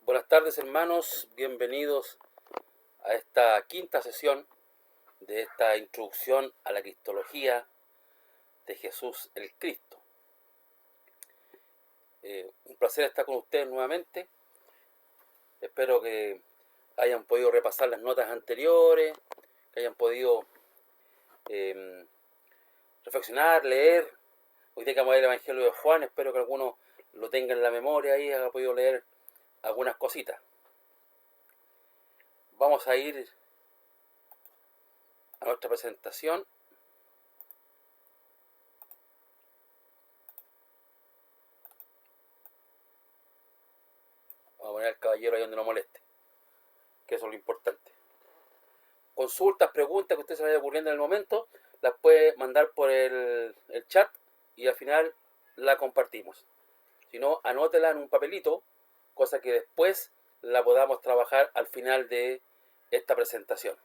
Buenas tardes, hermanos, bienvenidos a esta quinta sesión de esta introducción a la cristología de Jesús el Cristo. Un placer estar con ustedes nuevamente. Espero que hayan podido repasar las notas anteriores, que hayan podido reflexionar, leer. Hoy día que vamos a ver el Evangelio de Juan, espero que algunos lo tengan en la memoria y hayan podido leer algunas cositas. Vamos a ir a nuestra presentación. Vamos a poner al caballero ahí donde no moleste, que eso es lo importante. Consultas, preguntas que a usted se vaya ocurriendo en el momento, las puede mandar por el chat y al final la compartimos. Si no, anótela en un papelito, cosa que después la podamos trabajar al final de esta presentación.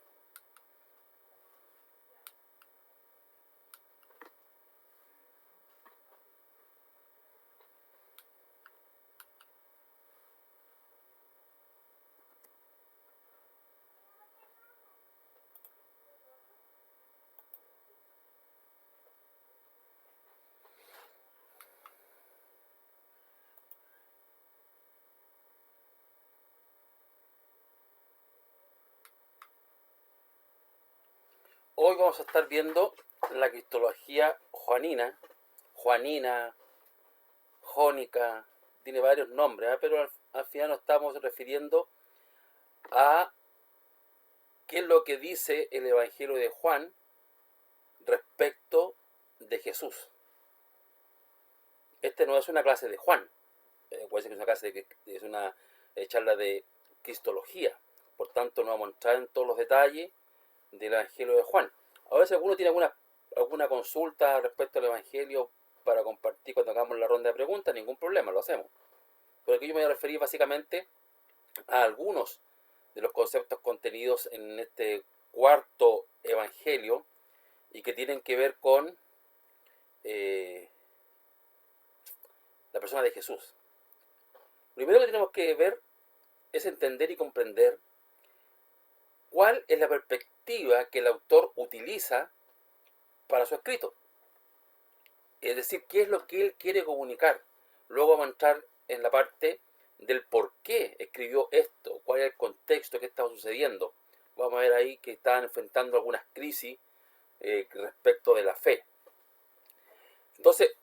Hoy vamos a estar viendo la cristología juanina, jónica, tiene varios nombres, pero al final nos estamos refiriendo a qué es lo que dice el Evangelio de Juan respecto de Jesús. Este no es una clase de Juan, puede ser que es una clase es una charla de cristología, por tanto no vamos a entrar en todos los detalles del Evangelio de Juan. A veces alguno tiene alguna consulta respecto al Evangelio para compartir cuando hagamos la ronda de preguntas, ningún problema, lo hacemos. Pero aquí yo me voy a referir básicamente a algunos de los conceptos contenidos en este cuarto Evangelio y que tienen que ver con la persona de Jesús. Lo primero que tenemos que ver es entender y comprender cuál es la perspectiva que el autor utiliza para su escrito. Es decir, qué es lo que él quiere comunicar. Luego vamos a entrar en la parte del por qué escribió esto, cuál es el contexto, qué estaba sucediendo. Vamos a ver ahí que estaban enfrentando algunas crisis respecto de la fe. Entonces,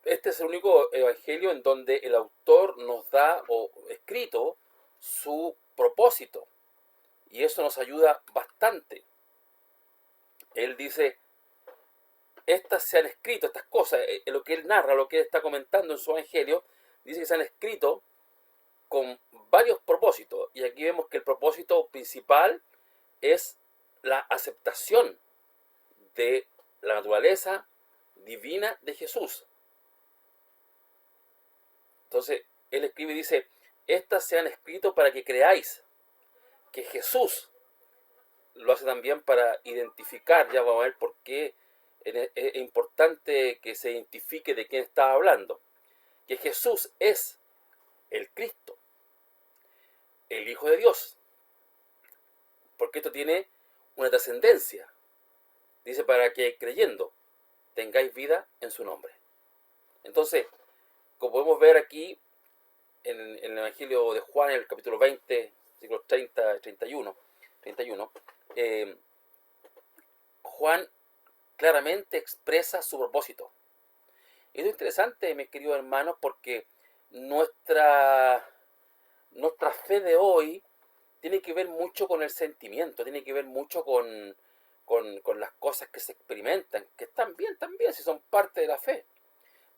este es el único evangelio en donde el autor nos da o escrito su propósito. Y eso nos ayuda bastante. Él dice, estas se han escrito, estas cosas, lo que él narra, lo que él está comentando en su evangelio, dice que se han escrito con varios propósitos. Y aquí vemos que el propósito principal es la aceptación de la naturaleza divina de Jesús. Entonces, él escribe y dice, estas se han escrito para que creáis que Jesús, lo hace también para identificar, ya vamos a ver por qué es importante que se identifique de quién está hablando, que Jesús es el Cristo, el Hijo de Dios, porque esto tiene una trascendencia. Dice, para que creyendo tengáis vida en su nombre. Entonces, como podemos ver aquí en el Evangelio de Juan, en el capítulo 20, versículos 30 y 31, Juan claramente expresa su propósito. Y esto es interesante, mis queridos hermanos, porque nuestra fe de hoy tiene que ver mucho con el sentimiento, tiene que ver mucho con las cosas que se experimentan, que están bien también, si son parte de la fe.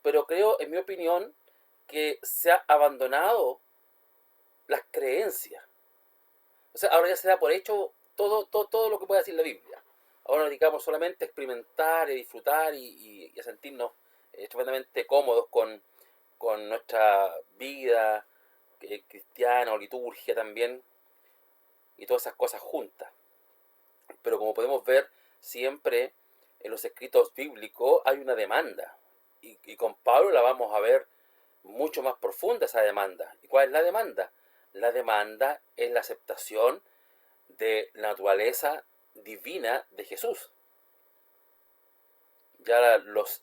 Pero creo, en mi opinión, que se ha abandonado las creencias. O sea, ahora ya se da por hecho todo lo que puede decir la Biblia. Ahora nos dedicamos solamente a experimentar y disfrutar y a sentirnos tremendamente cómodos con nuestra vida cristiana o liturgia también y todas esas cosas juntas. Pero como podemos ver, siempre en los escritos bíblicos hay una demanda y con Pablo la vamos a ver mucho más profunda esa demanda. ¿Y cuál es la demanda? la demanda es la aceptación de la naturaleza divina de Jesús. Ya los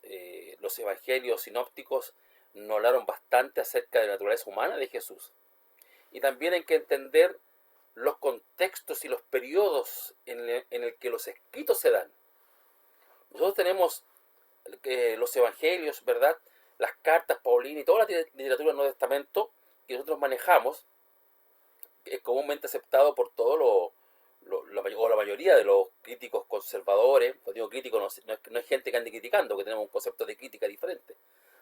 evangelios sinópticos nos hablaron bastante acerca de la naturaleza humana de Jesús. Y también hay que entender los contextos y los periodos en el que los escritos se dan. Nosotros tenemos los evangelios, ¿verdad? Las cartas paulinas y toda la literatura del Nuevo Testamento que nosotros manejamos es comúnmente aceptado por todos o la mayoría de los críticos conservadores. Cuando digo crítico, no es gente que ande criticando, que tenemos un concepto de crítica diferente,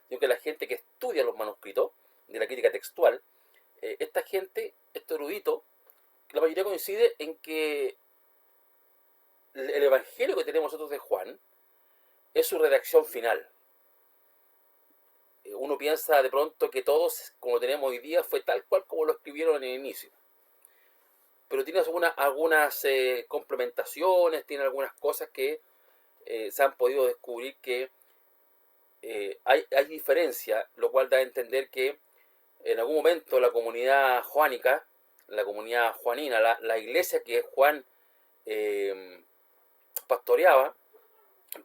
sino que la gente que estudia los manuscritos de la crítica textual, esta gente, este erudito, la mayoría coincide en que el evangelio que tenemos nosotros de Juan es su redacción final. Uno piensa de pronto que todos, como lo tenemos hoy día, fue tal cual como lo escribieron en el inicio. Pero tiene algunas complementaciones, tiene algunas cosas que se han podido descubrir que hay diferencia, lo cual da a entender que en algún momento la comunidad juánica, la comunidad juanina, la iglesia que Juan pastoreaba,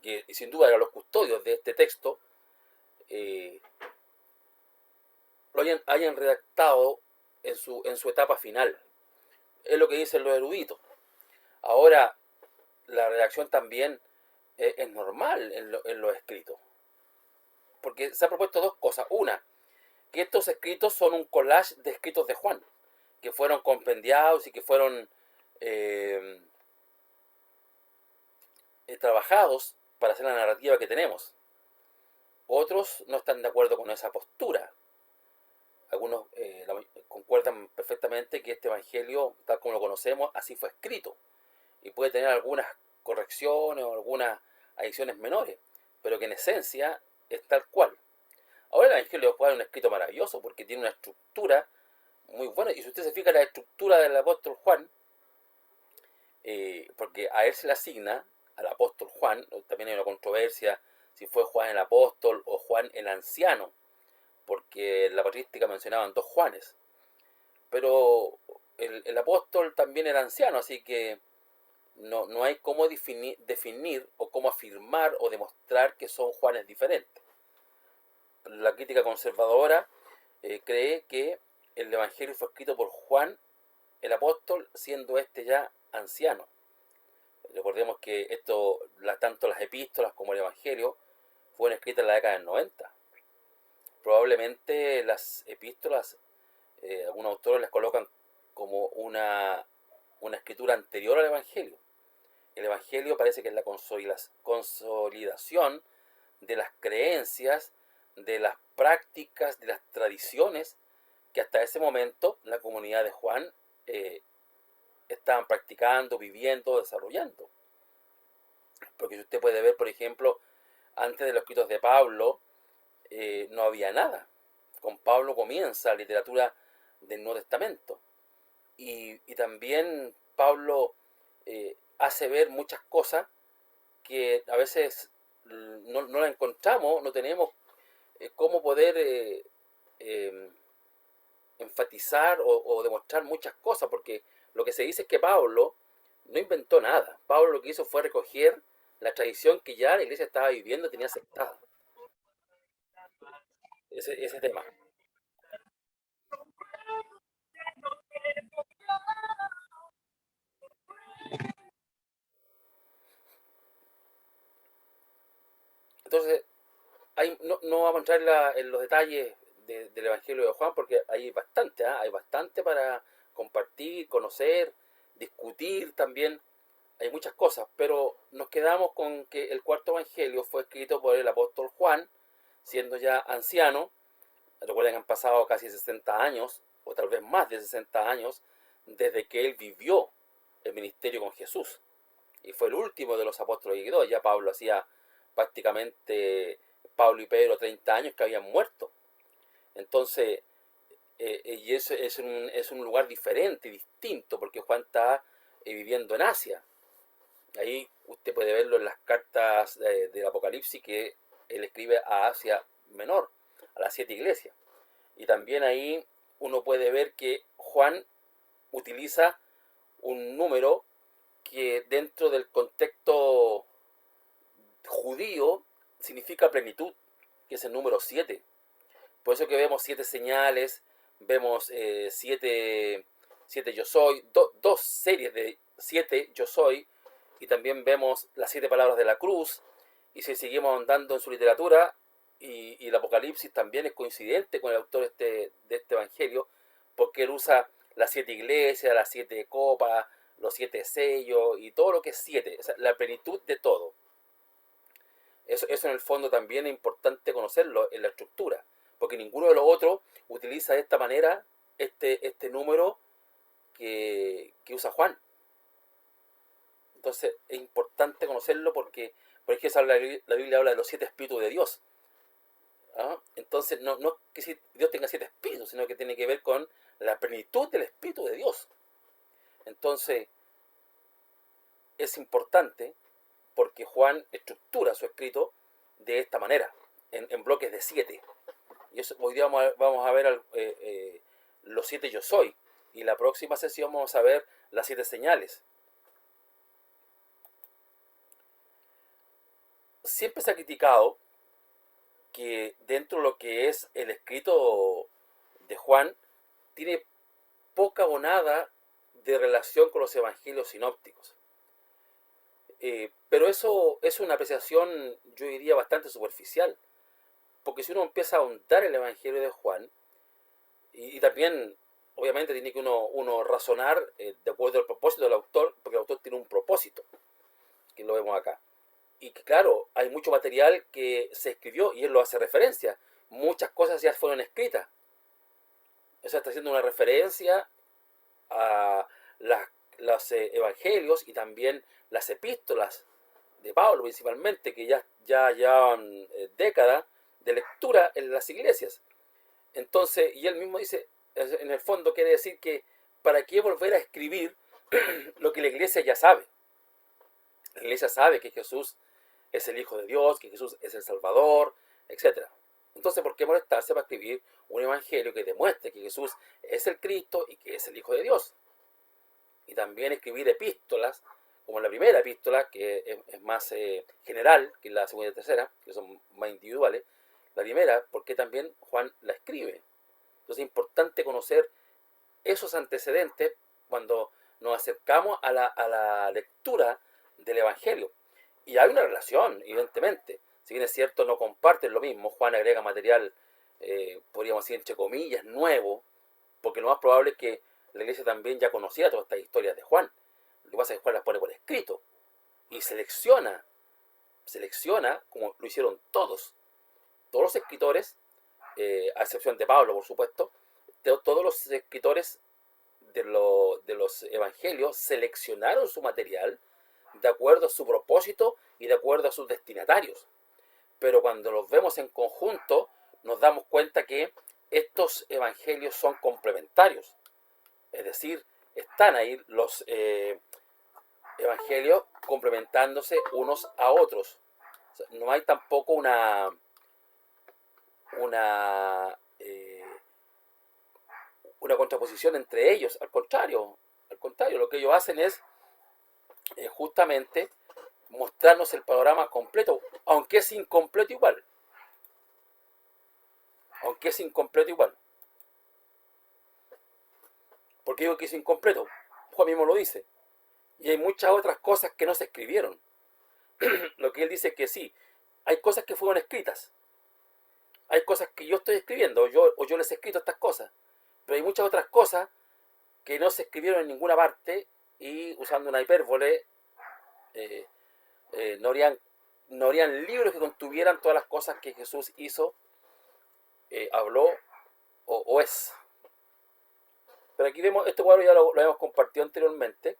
que sin duda eran los custodios de este texto, lo hayan redactado en su etapa final. Es lo que dicen los eruditos. Ahora, la redacción también es normal en los escritos. Porque se han propuesto dos cosas. Una, que estos escritos son un collage de escritos de Juan, que fueron compendiados y que fueron trabajados para hacer la narrativa que tenemos. Otros no están de acuerdo con esa postura. Algunos concuerdan perfectamente que este evangelio, tal como lo conocemos, así fue escrito. Y puede tener algunas correcciones o algunas adiciones menores, pero que en esencia es tal cual. Ahora el evangelio de Juan es un escrito maravilloso porque tiene una estructura muy buena. Y si usted se fija en la estructura del apóstol Juan, porque a él se le asigna, al apóstol Juan, también hay una controversia si fue Juan el apóstol o Juan el anciano, porque en la patrística mencionaban dos Juanes, pero el apóstol también era anciano, así que no hay cómo definir o cómo afirmar o demostrar que son Juanes diferentes. La crítica conservadora cree que el evangelio fue escrito por Juan el apóstol, siendo este ya anciano. Recordemos que tanto las epístolas como el evangelio fueron escritas en la década del 90. Probablemente las epístolas, algunos autores las colocan como una escritura anterior al evangelio. El evangelio parece que es la consolidación de las creencias, de las prácticas, de las tradiciones que hasta ese momento la comunidad de Juan estaban practicando, viviendo, desarrollando. Porque si usted puede ver, por ejemplo, antes de los escritos de Pablo, no había nada. Con Pablo comienza la literatura del Nuevo Testamento. Y también Pablo hace ver muchas cosas que a veces no las encontramos, no tenemos cómo poder enfatizar o demostrar muchas cosas, porque lo que se dice es que Pablo no inventó nada. Pablo lo que hizo fue recoger la tradición que ya la iglesia estaba viviendo y tenía aceptada. Ese tema. Entonces, no vamos a entrar en los detalles del Evangelio de Juan porque hay bastante, hay bastante para compartir, conocer, discutir también. Hay muchas cosas, pero nos quedamos con que el cuarto Evangelio fue escrito por el apóstol Juan, siendo ya anciano. Recuerden que han pasado casi 60 años, o tal vez más de 60 años, desde que él vivió el ministerio con Jesús. Y fue el último de los apóstoles que quedó. Ya Pablo hacía prácticamente, Pablo y Pedro, 30 años que habían muerto. Entonces, y eso es un lugar diferente, distinto, porque Juan está viviendo en Asia. Ahí usted puede verlo en las cartas del Apocalipsis que él escribe a Asia Menor, a las 7 iglesias. Y también ahí uno puede ver que Juan utiliza un número que dentro del contexto judío significa plenitud, que es el número 7. Por eso que vemos 7 señales, vemos 7 yo soy, dos series de 7 yo soy, y también vemos las 7 palabras de la cruz. Y si seguimos andando en su literatura, y el Apocalipsis también es coincidente con el autor de este evangelio, porque él usa las 7 iglesias, las 7 copas, los 7 sellos y todo lo que es 7, o sea, la plenitud de todo. Eso en el fondo también es importante conocerlo en la estructura, porque ninguno de los otros utiliza de esta manera este número que usa Juan. Entonces es importante conocerlo porque, por ejemplo, la Biblia habla de los 7 espíritus de Dios. ¿Ah? Entonces no es que si Dios tenga 7 espíritus, sino que tiene que ver con la plenitud del espíritu de Dios. Entonces es importante porque Juan estructura su escrito de esta manera, en bloques de 7. Y eso, hoy día vamos a ver los 7 yo soy, y la próxima sesión vamos a ver las 7 señales. Siempre se ha criticado que dentro de lo que es el escrito de Juan, tiene poca o nada de relación con los evangelios sinópticos. Pero eso es una apreciación, yo diría, bastante superficial, porque si uno empieza a ahondar el evangelio de Juan, y también obviamente tiene que uno razonar de acuerdo al propósito del autor, porque el autor tiene un propósito, que lo vemos acá. Y que claro, hay mucho material que se escribió, y él lo hace referencia, muchas cosas ya fueron escritas. O sea, está haciendo una referencia a los evangelios y también las epístolas de Pablo principalmente, que ya llevan décadas de lectura en las iglesias. Entonces, y él mismo dice, en el fondo quiere decir que ¿para qué volver a escribir lo que la iglesia ya sabe? La iglesia sabe que Jesús es el Hijo de Dios, que Jesús es el Salvador, etc. Entonces, ¿por qué molestarse para escribir un evangelio que demuestre que Jesús es el Cristo y que es el Hijo de Dios? Y también escribir epístolas, como la primera epístola, que es más general que la segunda y tercera, que son más individuales. La primera, porque también Juan la escribe. Entonces es importante conocer esos antecedentes cuando nos acercamos a la lectura del Evangelio. Y hay una relación, evidentemente. Si bien es cierto, no comparten lo mismo, Juan agrega material, podríamos decir entre comillas, nuevo, porque lo más probable es que la iglesia también ya conocía todas estas historias de Juan. Lo que pasa es que Juan las pone por escrito y selecciona, como lo hicieron todos los escritores, a excepción de Pablo, por supuesto, todos los escritores de los evangelios seleccionaron su material de acuerdo a su propósito y de acuerdo a sus destinatarios. Pero cuando los vemos en conjunto, nos damos cuenta que estos evangelios son complementarios. Es decir, están ahí los evangelios complementándose unos a otros. O sea, no hay tampoco una contraposición entre ellos. Al contrario, lo que ellos hacen es justamente mostrarnos el panorama completo, aunque es incompleto igual. ¿Por qué digo que es incompleto? Juan mismo lo dice. Y hay muchas otras cosas que no se escribieron. Lo que él dice es que sí, hay cosas que fueron escritas. Hay cosas que yo estoy escribiendo, o yo les he escrito estas cosas. Pero hay muchas otras cosas que no se escribieron en ninguna parte, y usando una hipérbole, no habrían libros que contuvieran todas las cosas que Jesús hizo, habló o es. Pero aquí vemos, este cuadro ya lo hemos compartido anteriormente,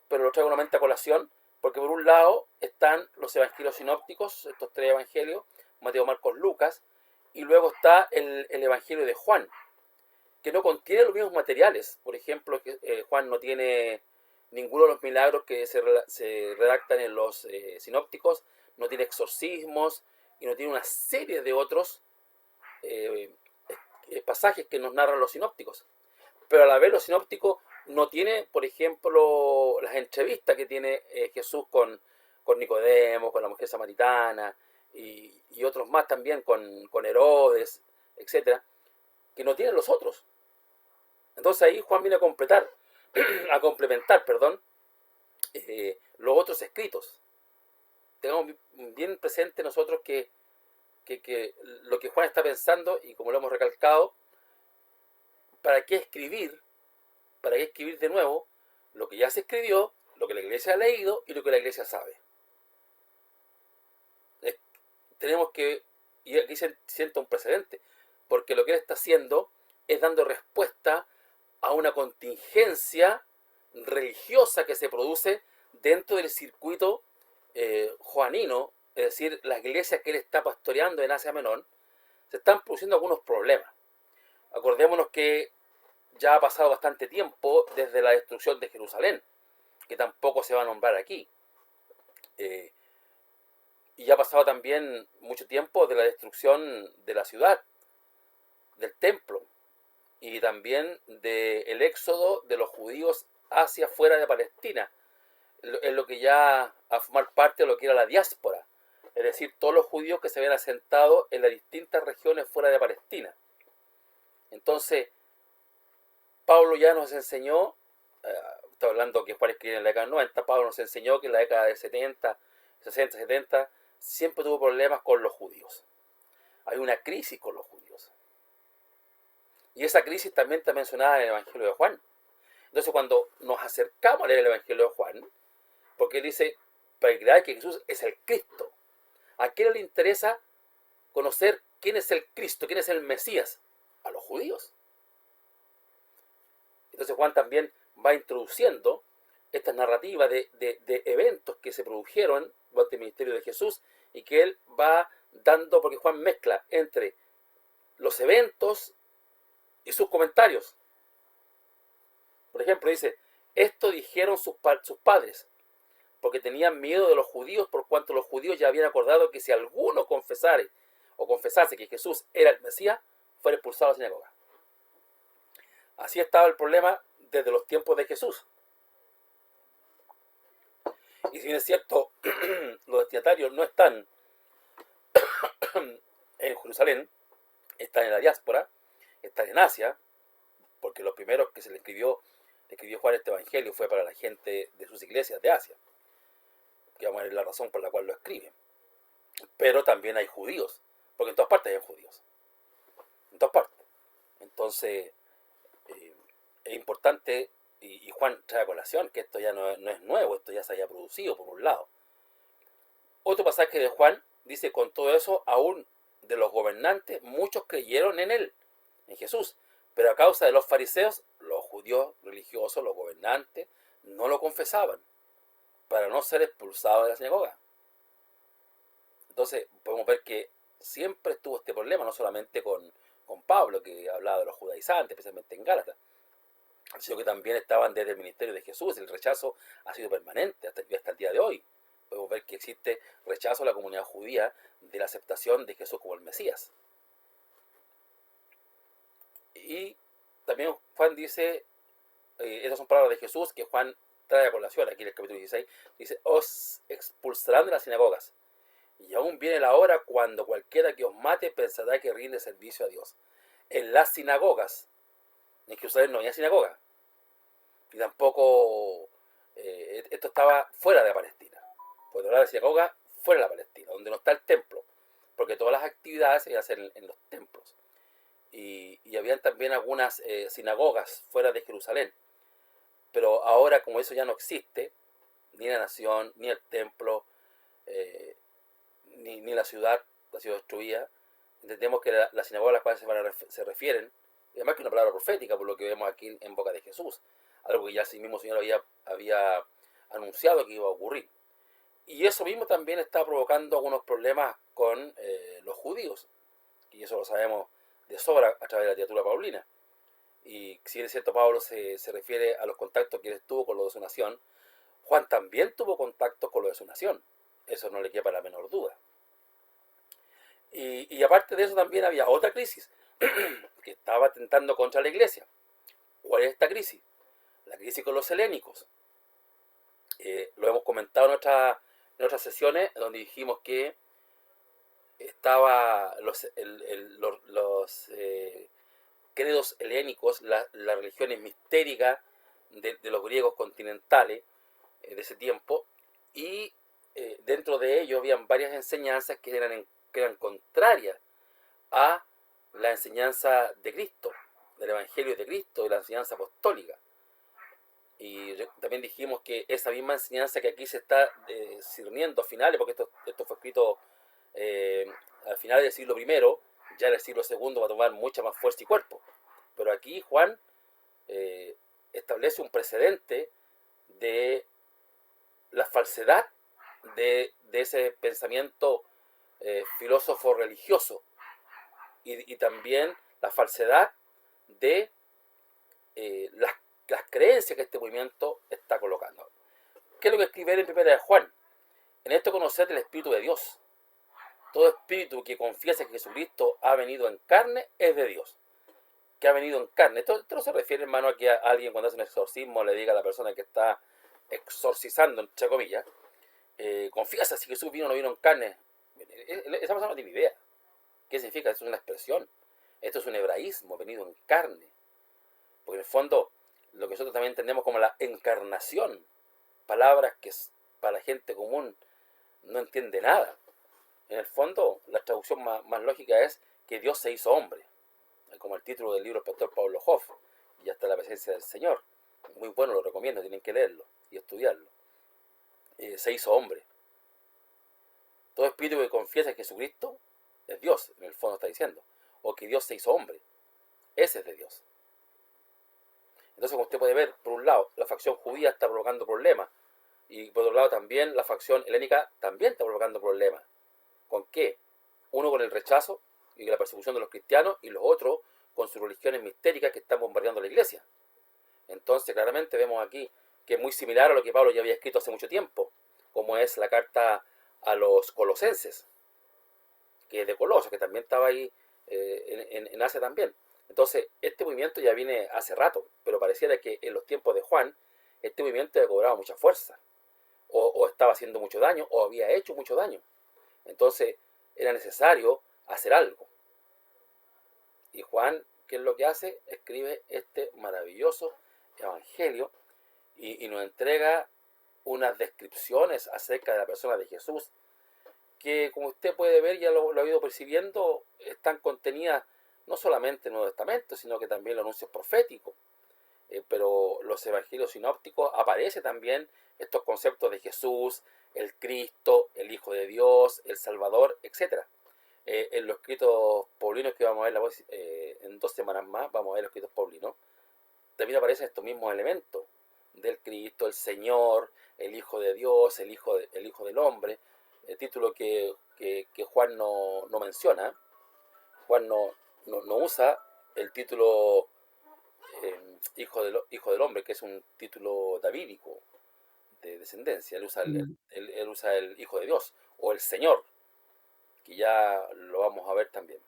pero lo traigo nuevamente a colación, porque por un lado están los evangelios sinópticos, estos 3 evangelios, Mateo, Marcos, Lucas, y luego está el evangelio de Juan, que no contiene los mismos materiales. Por ejemplo, Juan no tiene ninguno de los milagros que se redactan en los sinópticos, no tiene exorcismos, y no tiene una serie de otros pasajes que nos narran los sinópticos. pero a la vez los sinópticos no tienen, por ejemplo, las entrevistas que tiene Jesús con Nicodemo, con la mujer samaritana y otros más también, con Herodes, etcétera, que no tienen los otros. Entonces ahí Juan viene a a complementar, perdón, los otros escritos. Tengamos bien presente nosotros que lo que Juan está pensando, y como lo hemos recalcado, ¿para qué escribir? ¿Para qué escribir de nuevo lo que ya se escribió, lo que la iglesia ha leído y lo que la iglesia sabe? Tenemos que, y aquí se sienta un precedente, porque lo que él está haciendo es dando respuesta a una contingencia religiosa que se produce dentro del circuito joanino, es decir, las iglesias que él está pastoreando en Asia Menor, se están produciendo algunos problemas. Acordémonos que ya ha pasado bastante tiempo desde la destrucción de Jerusalén, que tampoco se va a nombrar aquí. Y ya ha pasado también mucho tiempo de la destrucción de la ciudad, del templo, y también del éxodo de los judíos hacia fuera de Palestina, en lo que ya a formar parte de lo que era la diáspora, es decir, todos los judíos que se habían asentado en las distintas regiones fuera de Palestina. Entonces, Pablo ya nos enseñó, estoy hablando que Juan escribió en la década del 90, Pablo nos enseñó que en la década de 70, 60, 70, siempre tuvo problemas con los judíos. Hay una crisis con los judíos. Y esa crisis también está mencionada en el Evangelio de Juan. Entonces, cuando nos acercamos a leer el Evangelio de Juan, porque él dice, para creer que Jesús es el Cristo, ¿a quién le interesa conocer quién es el Cristo, quién es el Mesías? A los judíos. Entonces Juan también va introduciendo estas narrativas de eventos que se produjeron durante el ministerio de Jesús y que él va dando, porque Juan mezcla entre los eventos y sus comentarios. Por ejemplo, dice, esto dijeron sus padres, porque tenían miedo de los judíos, por cuanto los judíos ya habían acordado que si alguno confesase que Jesús era el Mesías, fuera expulsado de la sinagoga. Así estaba el problema desde los tiempos de Jesús. Y si bien es cierto, los destinatarios no están en Jerusalén, están en la diáspora, están en Asia, porque los primeros que se le escribió Juan este evangelio fue para la gente de sus iglesias de Asia, que vamos a ver la razón por la cual lo escriben. Pero también hay judíos, porque en todas partes hay judíos, en todas partes. Entonces, es importante, y Juan trae a colación que esto ya no es nuevo, esto ya se había producido por un lado. Otro pasaje de Juan dice, con todo eso, aún de los gobernantes, muchos creyeron en él, en Jesús, pero a causa de los fariseos, los judíos religiosos, los gobernantes, no lo confesaban, para no ser expulsados de la sinagoga. Entonces, podemos ver que siempre estuvo este problema, no solamente con Pablo, que hablaba de los judaizantes, especialmente en Gálatas, sino que también estaban desde el ministerio de Jesús. El rechazo ha sido permanente hasta el día de hoy. Podemos ver que existe rechazo a la comunidad judía de la aceptación de Jesús como el Mesías. Y también Juan dice, esas son palabras de Jesús que Juan trae a colación aquí en el capítulo 16, dice, os expulsarán de las sinagogas, y aún viene la hora cuando cualquiera que os mate pensará que rinde servicio a Dios. En las sinagogas, en Jerusalén no había sinagoga, y tampoco esto estaba fuera de Palestina. Puede hablar de sinagoga fuera de la Palestina, donde no está el templo, porque todas las actividades se hacen en los templos. Y habían también algunas sinagogas fuera de Jerusalén. Pero ahora, como eso ya no existe, ni la nación, ni el templo, ni la ciudad ha sido destruida, entendemos que la sinagoga a las cuales se refieren, y además que una palabra profética, por lo que vemos aquí en boca de Jesús, algo que ya el mismo Señor había anunciado que iba a ocurrir. Y eso mismo también está provocando algunos problemas con los judíos, y eso lo sabemos de sobra a través de la literatura paulina. Y si es cierto, Pablo se refiere a los contactos que él tuvo con los de su nación, Juan también tuvo contactos con los de su nación. Eso no le quepa la menor duda. Y aparte de eso también había otra crisis que estaba atentando contra la iglesia. ¿Cuál es esta crisis? La crisis con los helénicos. Lo hemos comentado en otras sesiones donde dijimos que estaba los credos helénicos, las religiones mistéricas de los griegos continentales de ese tiempo, y dentro de ello habían varias enseñanzas que eran contrarias a la enseñanza de Cristo, del Evangelio de Cristo, de la enseñanza apostólica. Y también dijimos que esa misma enseñanza que aquí se está discerniendo a finales, porque esto fue escrito al final del siglo primero, ya en el siglo segundo va a tomar mucha más fuerza y cuerpo. Pero aquí Juan establece un precedente de la falsedad de ese pensamiento filósofo religioso y también la falsedad de las creencias que este movimiento está colocando. ¿Qué es lo que escribe en primera de Juan? En esto conocer el Espíritu de Dios. Todo espíritu que confiesa que Jesucristo ha venido en carne es de Dios. Que ha venido en carne. Esto no se refiere, hermano, a que alguien cuando hace un exorcismo le diga a la persona que está exorcizando, entre comillas, confiesa si Jesús vino o no vino en carne. Esa persona no tiene idea. ¿Qué significa? Esto es una expresión. Esto es un hebraísmo, venido en carne. Porque en el fondo, lo que nosotros también entendemos como la encarnación, palabras que para la gente común no entiende nada. En el fondo, la traducción más lógica es que Dios se hizo hombre, como el título del libro del pastor Pablo Hoff, y hasta la presencia del Señor. Muy bueno, lo recomiendo, tienen que leerlo y estudiarlo. Se hizo hombre. Todo espíritu que confiesa que Jesucristo es Dios, en el fondo está diciendo, o que Dios se hizo hombre, ese es de Dios. Entonces, como usted puede ver, por un lado, la facción judía está provocando problemas, y por otro lado también la facción helénica también está provocando problemas. ¿Con qué? Uno con el rechazo y la persecución de los cristianos, y los otros con sus religiones mistéricas que están bombardeando la iglesia. Entonces, claramente vemos aquí que es muy similar a lo que Pablo ya había escrito hace mucho tiempo, como es la carta a los colosenses, que es de Colosas, que también estaba ahí en Asia también. Entonces, este movimiento ya viene hace rato, pero pareciera que en los tiempos de Juan, este movimiento había cobrado mucha fuerza, o estaba haciendo mucho daño, o había hecho mucho daño. Entonces, era necesario hacer algo. Y Juan, ¿qué es lo que hace? Escribe este maravilloso evangelio y nos entrega unas descripciones acerca de la persona de Jesús, que como usted puede ver, ya lo ha ido percibiendo, están contenidas no solamente en el Nuevo Testamento, sino que también los anuncios proféticos. Pero los evangelios sinópticos aparecen también estos conceptos de Jesús, el Cristo, el Hijo de Dios, el Salvador, etc. En los escritos paulinos que vamos a ver en 2 semanas más, vamos a ver los escritos paulinos, también aparecen estos mismos elementos del Cristo, el Señor, el Hijo de Dios, el Hijo del Hombre, el título que Juan no menciona. Juan no usa el título Hijo del Hombre, que es un título davídico de descendencia. Él usa el Hijo de Dios o el Señor, que ya lo vamos a ver también.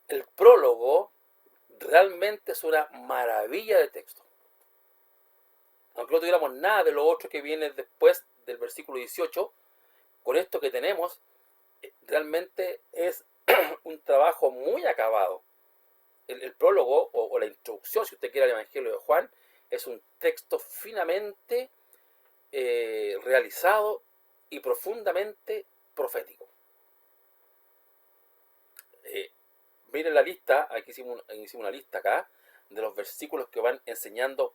El prólogo realmente es una maravilla de texto. Aunque no tuviéramos nada de lo otro que viene después del versículo 18, con esto que tenemos, realmente es un trabajo muy acabado. El prólogo o la introducción, si usted quiere, al Evangelio de Juan, es un texto finamente realizado y profundamente profético. Miren la lista, aquí hicimos una lista acá, de los versículos que van enseñando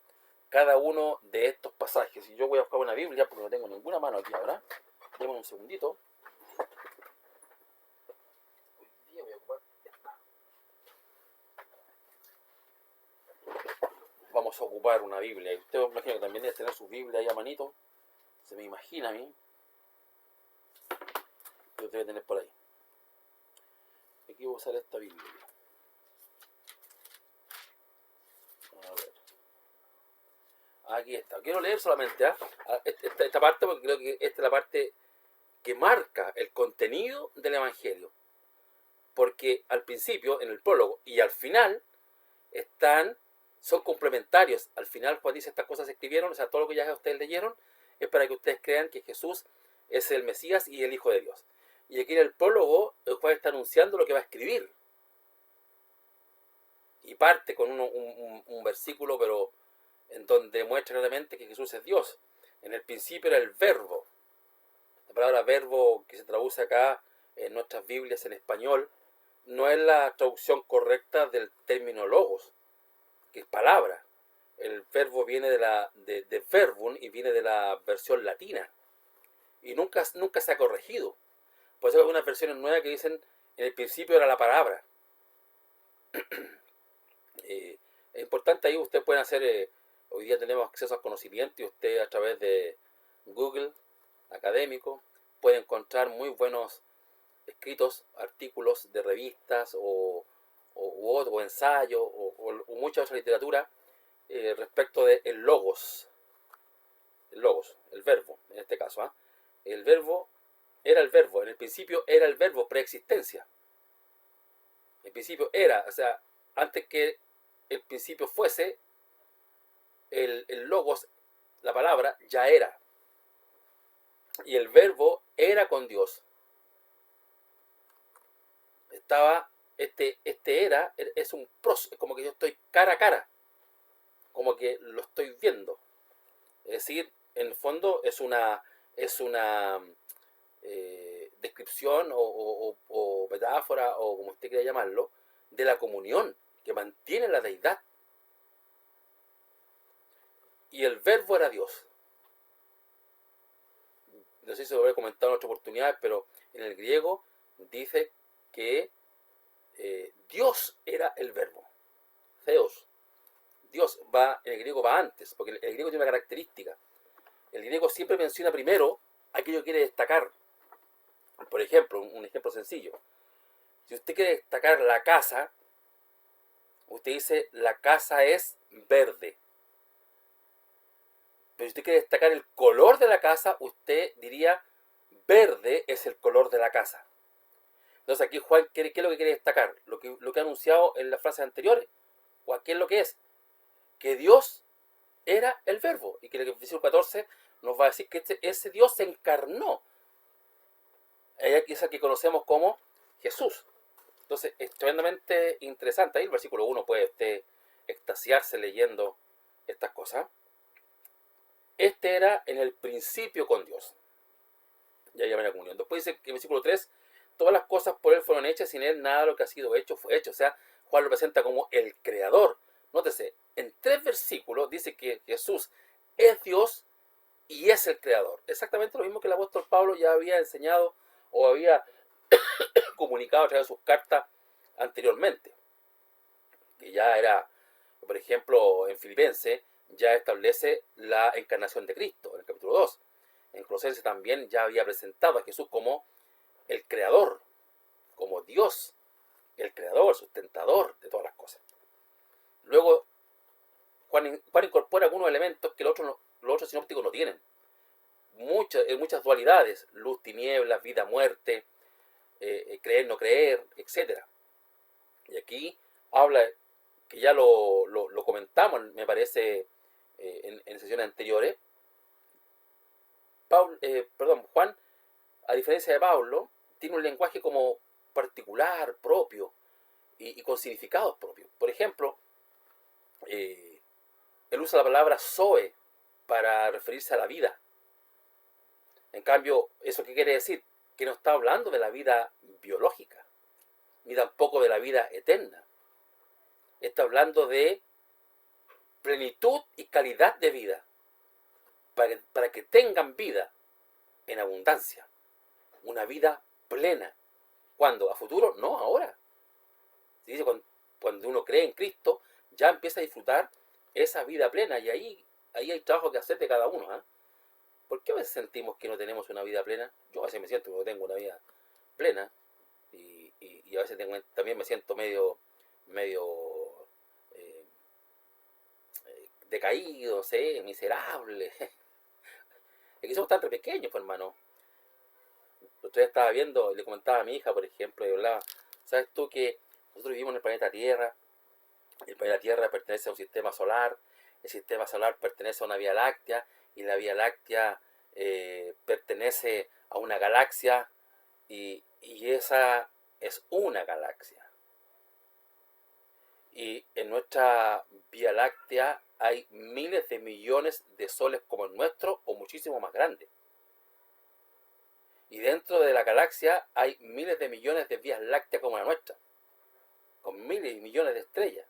cada uno de estos pasajes. Y yo voy a buscar una Biblia porque no tengo ninguna mano aquí ahora. Déjenme un segundito. Hoy día voy a ocupar esta. Vamos a ocupar una Biblia. Usted me imagino que también debe tener su Biblia ahí a manito. Se me imagina a mí. Yo debe tener por ahí. Aquí voy a usar esta Biblia. A ver. Aquí está. Quiero leer solamente esta parte porque creo que esta es la parte que marca el contenido del Evangelio. Porque al principio, en el prólogo y al final, son complementarios. Al final Juan dice, estas cosas se escribieron, o sea, todo lo que ya ustedes leyeron, es para que ustedes crean que Jesús es el Mesías y el Hijo de Dios. Y aquí en el prólogo, Juan está anunciando lo que va a escribir. Y parte con un versículo, pero en donde muestra claramente que Jesús es Dios. En el principio era el verbo. La palabra verbo que se traduce acá en nuestras Biblias en español no es la traducción correcta del término logos, que es palabra. El verbo viene de verbum y viene de la versión latina. Y nunca se ha corregido. Por eso hay algunas versiones nuevas que dicen en el principio era la palabra. Es importante ahí, ustedes pueden hacer, hoy día tenemos acceso al conocimiento y usted a través de Google académico puede encontrar muy buenos escritos, artículos de revistas o ensayos o mucha otra literatura respecto de el logos, el verbo en este caso. El verbo era el verbo, en el principio era el verbo, preexistencia. En principio era, o sea, antes que el principio fuese, el logos, la palabra, ya era. Y el verbo era con Dios. Estaba, este era, es un pros, es como que yo estoy cara a cara, como que lo estoy viendo. Es decir, en el fondo es una descripción o metáfora, o como usted quiera llamarlo, de la comunión que mantiene la deidad. Y el verbo era Dios. No sé si lo he comentado en otras oportunidades, pero en el griego dice que Dios era el verbo. Theos. Dios va, en el griego va antes, porque el griego tiene una característica. El griego siempre menciona primero aquello que quiere destacar. Por ejemplo, un ejemplo sencillo. Si usted quiere destacar la casa, usted dice la casa es verde. Pero si usted quiere destacar el color de la casa, usted diría verde es el color de la casa. Entonces aquí Juan, ¿qué es lo que quiere destacar? Lo que ha anunciado en las frases anteriores. ¿O qué es lo que es? Que Dios era el verbo. Y que el versículo 14 nos va a decir que ese Dios se encarnó. Aquí es el que conocemos como Jesús. Entonces es tremendamente interesante. Ahí el versículo 1 puede usted extasiarse leyendo estas cosas. Este era en el principio con Dios. Ya llaman la comunión. Después dice que en el versículo 3, todas las cosas por él fueron hechas, sin él nada de lo que ha sido hecho fue hecho. O sea, Juan lo presenta como el creador. Nótese, en 3 versículos dice que Jesús es Dios y es el creador. Exactamente lo mismo que el apóstol Pablo ya había enseñado o había comunicado a través de sus cartas anteriormente. Que ya era, por ejemplo, en Filipenses ya establece la encarnación de Cristo en el capítulo 2. En Colosenses también ya había presentado a Jesús como el creador, como Dios, el creador, el sustentador de todas las cosas. Luego, Juan incorpora algunos elementos que los otros sinópticos no tienen. Muchas dualidades, luz, tinieblas, vida, muerte, creer, no creer, etc. Y aquí habla, que ya lo comentamos, me parece, en sesiones anteriores. Juan, a diferencia de Pablo, tiene un lenguaje como particular, propio, y con significados propios. Por ejemplo, él usa la palabra zoe para referirse a la vida. En cambio, ¿eso qué quiere decir? Que no está hablando de la vida biológica, ni tampoco de la vida eterna. Está hablando de plenitud y calidad de vida, para que tengan vida en abundancia, una vida plena. ¿Cuándo? ¿A futuro? No, ahora. Se dice cuando uno cree en Cristo, ya empieza a disfrutar esa vida plena, y ahí hay trabajo que hacer de cada uno. ¿Por qué a veces sentimos que no tenemos una vida plena? Yo a veces me siento que no tengo una vida plena, y a veces también me siento medio decaído, miserable. Es que somos tan pequeños, pues, hermano. El otro día estaba viendo y le comentaba a mi hija, por ejemplo, y hablaba, ¿sabes tú que nosotros vivimos en el planeta Tierra El planeta Tierra pertenece a un sistema solar, el sistema solar pertenece a una Vía Láctea, y la Vía Láctea pertenece a una galaxia, y esa es una galaxia. Y en nuestra Vía Láctea hay miles de millones de soles como el nuestro o muchísimo más grandes. Y dentro de la galaxia hay miles de millones de vías lácteas como la nuestra, con miles y millones de estrellas.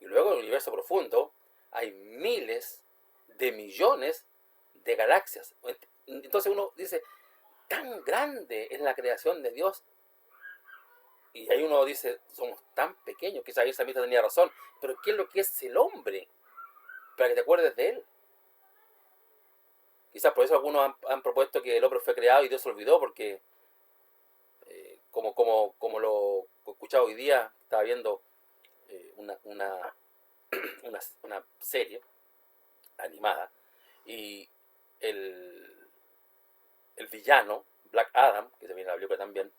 Y luego en el universo profundo hay miles de millones de galaxias. Entonces uno dice, tan grande es la creación de Dios. Y ahí uno dice, somos tan pequeños. Quizás esa mitad tenía razón. Pero ¿qué es lo que es el hombre? Para que te acuerdes de él. Quizás por eso algunos han propuesto que el hombre fue creado y Dios se olvidó, porque como lo escuchaba hoy día, estaba viendo una serie animada, y el villano, Black Adam, que se viene en la película también,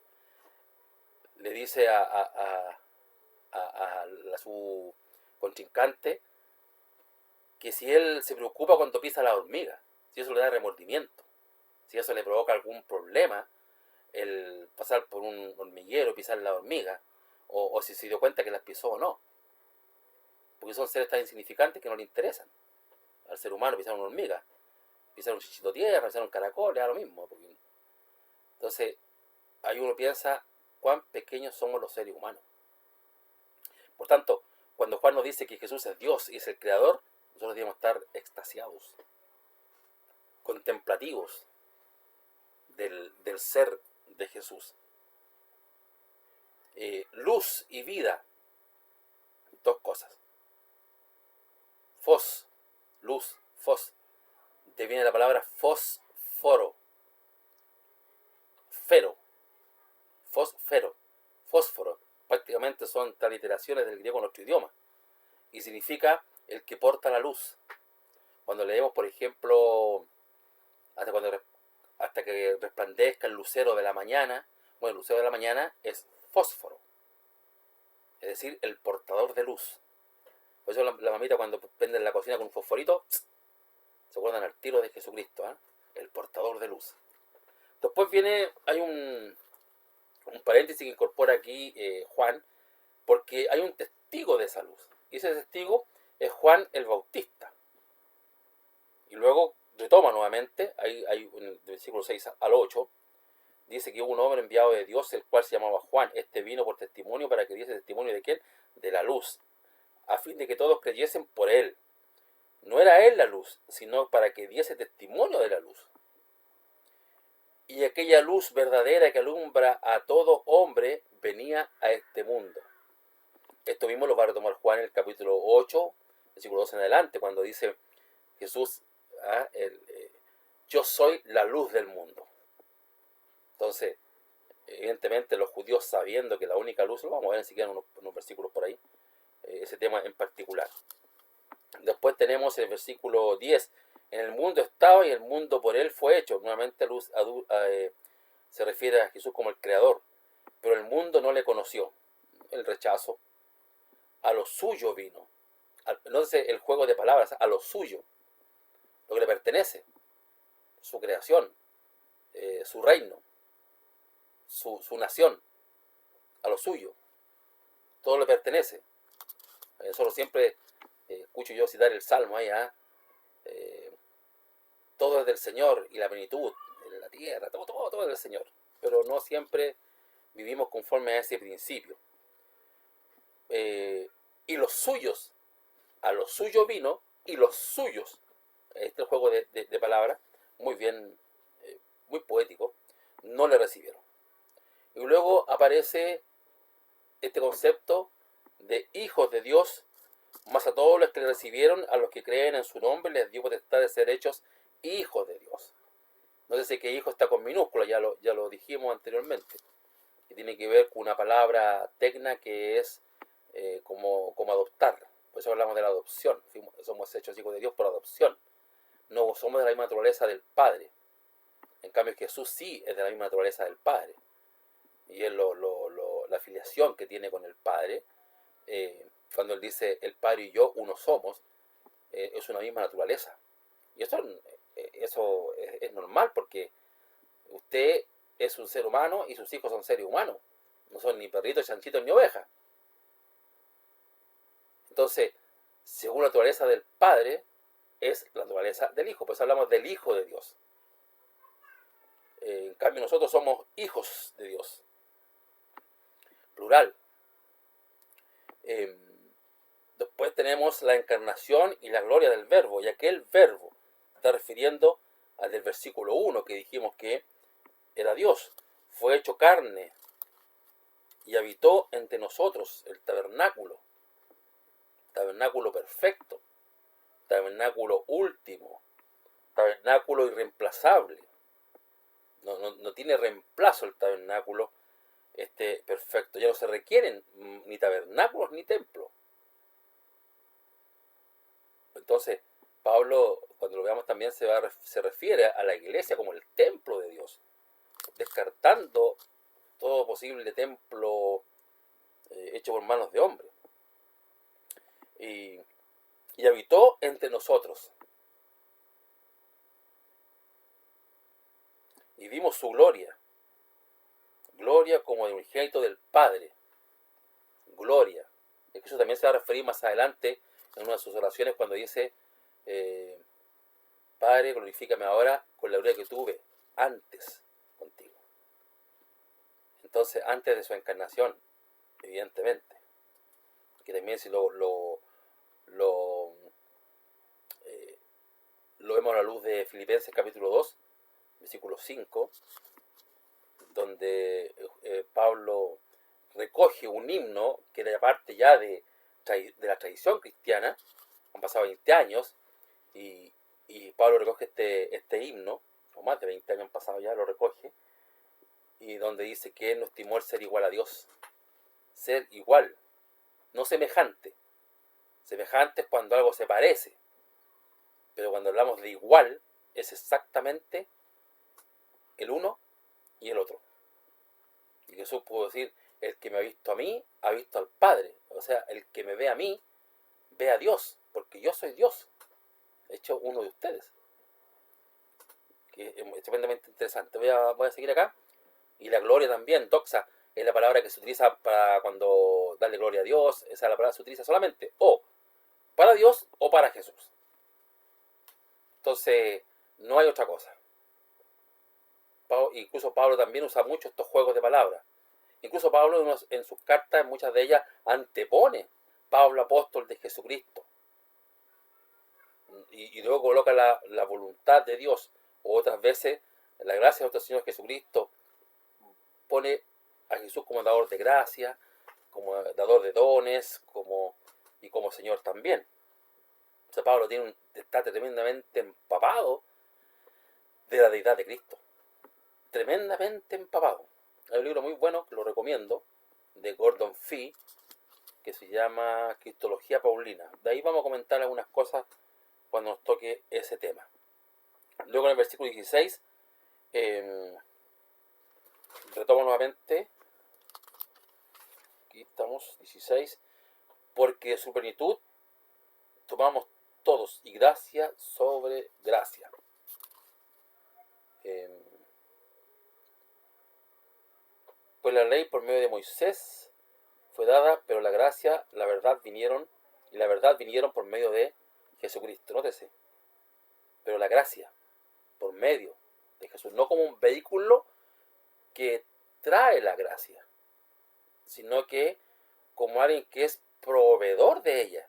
le dice a su contrincante que si él se preocupa cuando pisa la hormiga, si eso le da remordimiento, si eso le provoca algún problema, el pasar por un hormiguero, pisar la hormiga, o si se dio cuenta que las pisó o no, porque son seres tan insignificantes que no le interesan al ser humano pisar una hormiga, pisar un chichito de tierra, pisar un caracol, le da lo mismo. Entonces, ahí uno piensa cuán pequeños somos los seres humanos. Por tanto, cuando Juan nos dice que Jesús es Dios y es el Creador, nosotros debemos estar extasiados, contemplativos del ser de Jesús. Luz y vida, dos cosas. Fos, luz, fos, de viene la palabra fósforo, fero, fósfero, fósforo, prácticamente son transliteraciones del griego en nuestro idioma, y significa el que porta la luz. Cuando leemos, por ejemplo, hasta que resplandezca el lucero de la mañana, bueno, el lucero de la mañana es fósforo, es decir, el portador de luz. Por eso la mamita, cuando prende en la cocina con un fosforito, se acuerdan al tiro de Jesucristo, el portador de luz. Después hay un paréntesis que incorpora aquí Juan, porque hay un testigo de esa luz, y ese testigo es Juan el Bautista. Y luego retoma nuevamente, hay en el versículo 6 al 8, dice que hubo un hombre enviado de Dios, el cual se llamaba Juan. Este vino por testimonio, para que diese testimonio de quién, de la luz, a fin de que todos creyesen por él. No era él la luz, sino para que diese testimonio de la luz. Y aquella luz verdadera que alumbra a todo hombre venía a este mundo. Esto mismo lo va a retomar Juan en el capítulo 8, versículo 2 en adelante, cuando dice Jesús, yo soy la luz del mundo. Entonces, evidentemente los judíos, sabiendo que la única luz, lo vamos a ver enseguida en unos versículos por ahí, ese tema en particular. Después tenemos el versículo 10, en el mundo estaba y el mundo por él fue hecho. Nuevamente luz se refiere a Jesús como el creador, pero el mundo no le conoció, el rechazo. A lo suyo vino. Entonces el juego de palabras, a lo suyo, lo que le pertenece, su creación, su reino, su nación, a lo suyo, todo le pertenece. Solo siempre escucho yo citar el Salmo ahí, todo es del Señor, y la plenitud de la tierra, todo es del Señor, pero no siempre vivimos conforme a ese principio. Y los suyos, a los suyos vino, y los suyos, este es el juego de palabras, muy bien, muy poético, no le recibieron. Y luego aparece este concepto de hijos de Dios, más a todos los que le recibieron, a los que creen en su nombre, les dio potestad de ser hechos hijos de Dios. No sé que hijo está con minúscula, ya lo dijimos anteriormente, que tiene que ver con una palabra tecna que es como adoptar. Por eso hablamos de la adopción. Somos hechos hijos de Dios por adopción. No somos de la misma naturaleza del Padre. En cambio Jesús sí es de la misma naturaleza del Padre. Y es la filiación que tiene con el Padre cuando él dice el Padre y yo uno somos, es una misma naturaleza. Y eso es normal porque usted es un ser humano y sus hijos son seres humanos. No son ni perritos, chanchitos ni ovejas. Entonces, según la naturaleza del Padre, es la naturaleza del Hijo. Pues hablamos del Hijo de Dios. En cambio, nosotros somos hijos de Dios. Plural. Después tenemos la encarnación y la gloria del Verbo. Y aquel Verbo está refiriendo al del versículo 1 que dijimos que era Dios. Fue hecho carne y habitó entre nosotros el tabernáculo. Tabernáculo perfecto. Tabernáculo último. Tabernáculo irreemplazable. No tiene reemplazo el tabernáculo perfecto. Ya no se requieren ni tabernáculos ni templos. Entonces, Pablo, cuando lo veamos también, se refiere a la iglesia como el templo de Dios, descartando todo posible templo hecho por manos de hombres. Y habitó entre nosotros. Y vimos su gloria. Gloria como de unigénito del Padre. Gloria. Es que eso también se va a referir más adelante en una de sus oraciones cuando dice, Padre, glorifícame ahora con la gloria que tuve antes contigo. Entonces, antes de su encarnación, evidentemente. Que también si lo vemos a la luz de Filipenses capítulo 2, versículo 5, donde Pablo recoge un himno que era parte ya de la tradición cristiana. Han pasado 20 años y Pablo recoge este himno, o más de 20 años han pasado ya, lo recoge, y donde dice que él no estimó el ser igual a Dios. Ser igual, no semejante. Semejante es cuando algo se parece, pero cuando hablamos de igual, es exactamente el uno y el otro. Y Jesús pudo decir, el que me ha visto a mí, ha visto al Padre. O sea, el que me ve a mí, ve a Dios, porque yo soy Dios, hecho uno de ustedes. Que es tremendamente interesante. Voy a seguir acá. Y la gloria también, doxa, es la palabra que se utiliza para cuando darle gloria a Dios. Esa es la palabra que se utiliza solamente o para Dios o para Jesús. Entonces, no hay otra cosa. Incluso Pablo también usa mucho estos juegos de palabras. Incluso Pablo en sus cartas, en muchas de ellas, antepone Pablo apóstol de Jesucristo. Y luego coloca la voluntad de Dios. O otras veces, la gracia de nuestro Señor Jesucristo pone a Jesús como dador de gracia, como dador de dones, y como Señor también. O sea, Pablo está tremendamente empapado de la deidad de Cristo. Tremendamente empapado. Hay un libro muy bueno, que lo recomiendo, de Gordon Fee, que se llama Cristología Paulina. De ahí vamos a comentar algunas cosas cuando nos toque ese tema. Luego en el versículo 16, retomo nuevamente, aquí estamos, 16, porque de su plenitud tomamos todos, y gracia sobre gracia. Pues la ley por medio de Moisés fue dada, pero la gracia, la verdad vinieron por medio de Jesucristo. Nótese, pero la gracia por medio de Jesús, no como un vehículo que trae la gracia, sino que como alguien que es proveedor de ella.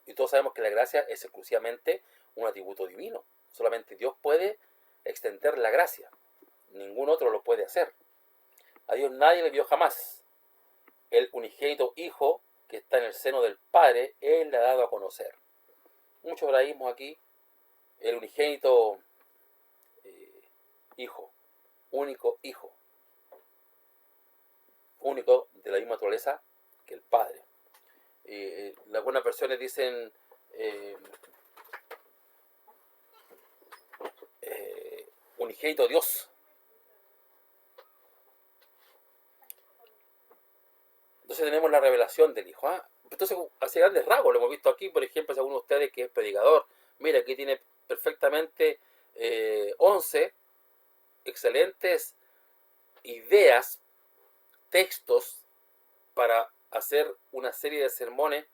Y todos sabemos que la gracia es exclusivamente un atributo divino. Solamente Dios puede extender la gracia. Ningún otro lo puede hacer. A Dios nadie le vio jamás. El unigénito Hijo que está en el seno del Padre, Él le ha dado a conocer. Mucho hebraísmo aquí. El unigénito Hijo. Único Hijo. Único de la misma naturaleza que el Padre. Las buenas versiones dicen unigénito Dios. Entonces tenemos la revelación del Hijo. Entonces, hacia grandes rasgos, lo hemos visto aquí, por ejemplo, si alguno de ustedes que es predicador, mira, aquí tiene perfectamente 11 excelentes ideas, textos, para hacer una serie de sermones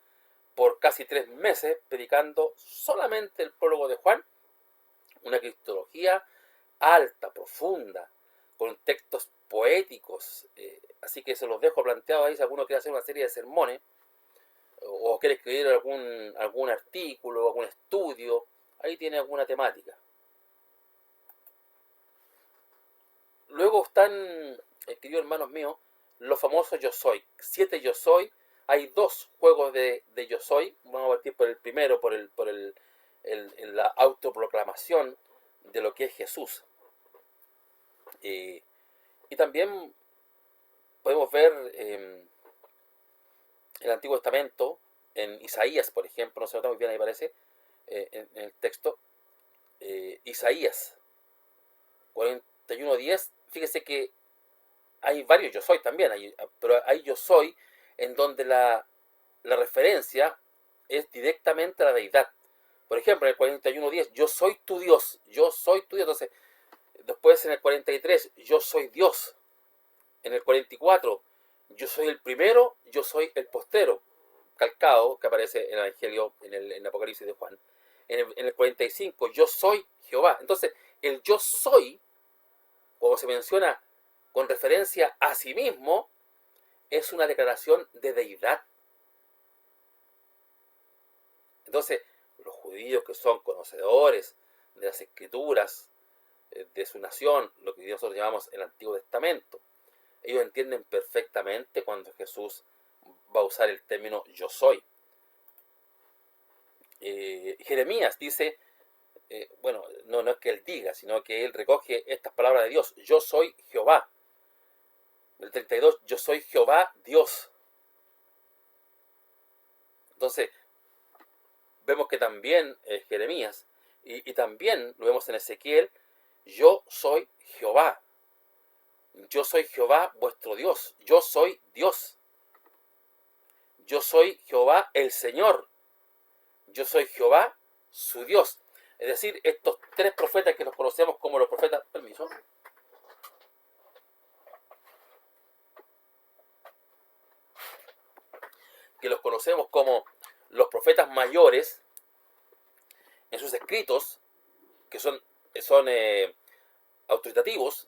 por casi 3 meses, predicando solamente el prólogo de Juan, una cristología alta, profunda, con textos poéticos. Así que se los dejo planteados ahí si alguno quiere hacer una serie de sermones o quiere escribir algún artículo, algún estudio, ahí tiene alguna temática. Luego están, queridos hermanos míos, los famosos yo soy. 7 yo soy. Hay 2 juegos de yo soy. Vamos a partir por el primero, la autoproclamación de lo que es Jesús. Y también podemos ver el Antiguo Testamento, en Isaías, por ejemplo, no se nota muy bien ahí parece, en el texto, Isaías 41:10, fíjese que hay varios yo soy también, pero hay yo soy en donde la referencia es directamente a la deidad. Por ejemplo, en el 41:10, yo soy tu Dios, yo soy tu Dios. Entonces, después en el 43, yo soy Dios. En el 44, yo soy el primero, yo soy el postero, calcado, que aparece en el Evangelio, en el Apocalipsis de Juan. En el 45, yo soy Jehová. Entonces, el yo soy, como se menciona con referencia a sí mismo, es una declaración de deidad. Entonces, los judíos que son conocedores de las escrituras, de su nación, lo que nosotros llamamos el Antiguo Testamento, ellos entienden perfectamente cuando Jesús va a usar el término yo soy. Jeremías dice, bueno, no es que él diga, sino que él recoge estas palabras de Dios, yo soy Jehová. El 32, yo soy Jehová Dios. Entonces, vemos que también Jeremías, y también lo vemos en Ezequiel, yo soy Jehová. Yo soy Jehová vuestro Dios. Yo soy Dios. Yo soy Jehová el Señor. Yo soy Jehová su Dios. Es decir, estos 3 profetas que los conocemos como los profetas, permiso, que los conocemos como los profetas mayores, en sus escritos, que son autoritativos,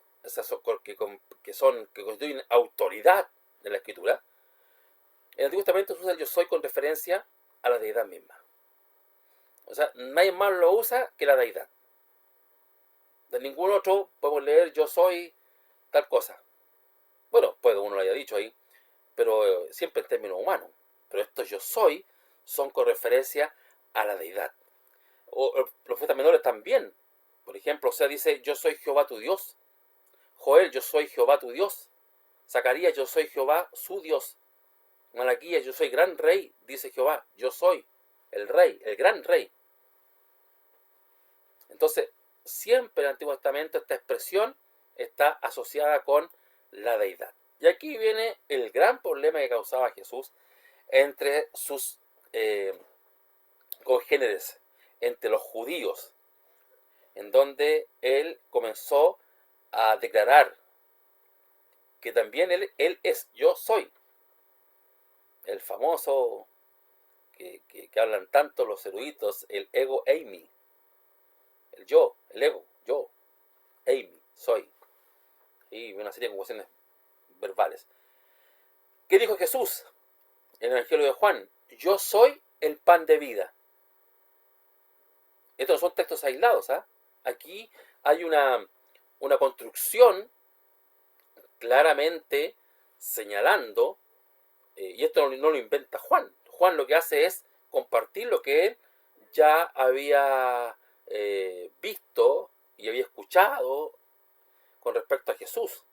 que constituyen autoridad de la escritura, en el Antiguo Testamento se usa el yo soy con referencia a la deidad misma. O sea, nadie más lo usa que la deidad. De ningún otro podemos leer yo soy tal cosa. Bueno, puede que uno lo haya dicho ahí, pero siempre en términos humanos. Pero estos yo soy son con referencia a la deidad. O los profetas menores también. Por ejemplo, o sea, dice yo soy Jehová tu Dios. Joel, yo soy Jehová tu Dios. Zacarías, yo soy Jehová su Dios. Malaquías, yo soy gran rey, dice Jehová. Yo soy el rey, el gran rey. Entonces, siempre en el Antiguo Testamento esta expresión está asociada con la deidad. Y aquí viene el gran problema que causaba Jesús entre sus congéneres, entre los judíos, en donde él comenzó a declarar que también él es yo soy. El famoso que hablan tanto los eruditos, el ego eimi. El yo, el ego, yo, eimi, soy. Y una serie de conjugaciones verbales. ¿Qué dijo Jesús en el Evangelio de Juan? Yo soy el pan de vida. Estos no son textos aislados. Aquí hay una construcción claramente señalando, y esto no lo inventa Juan. Juan lo que hace es compartir lo que él ya había visto y había escuchado con respecto a Jesús,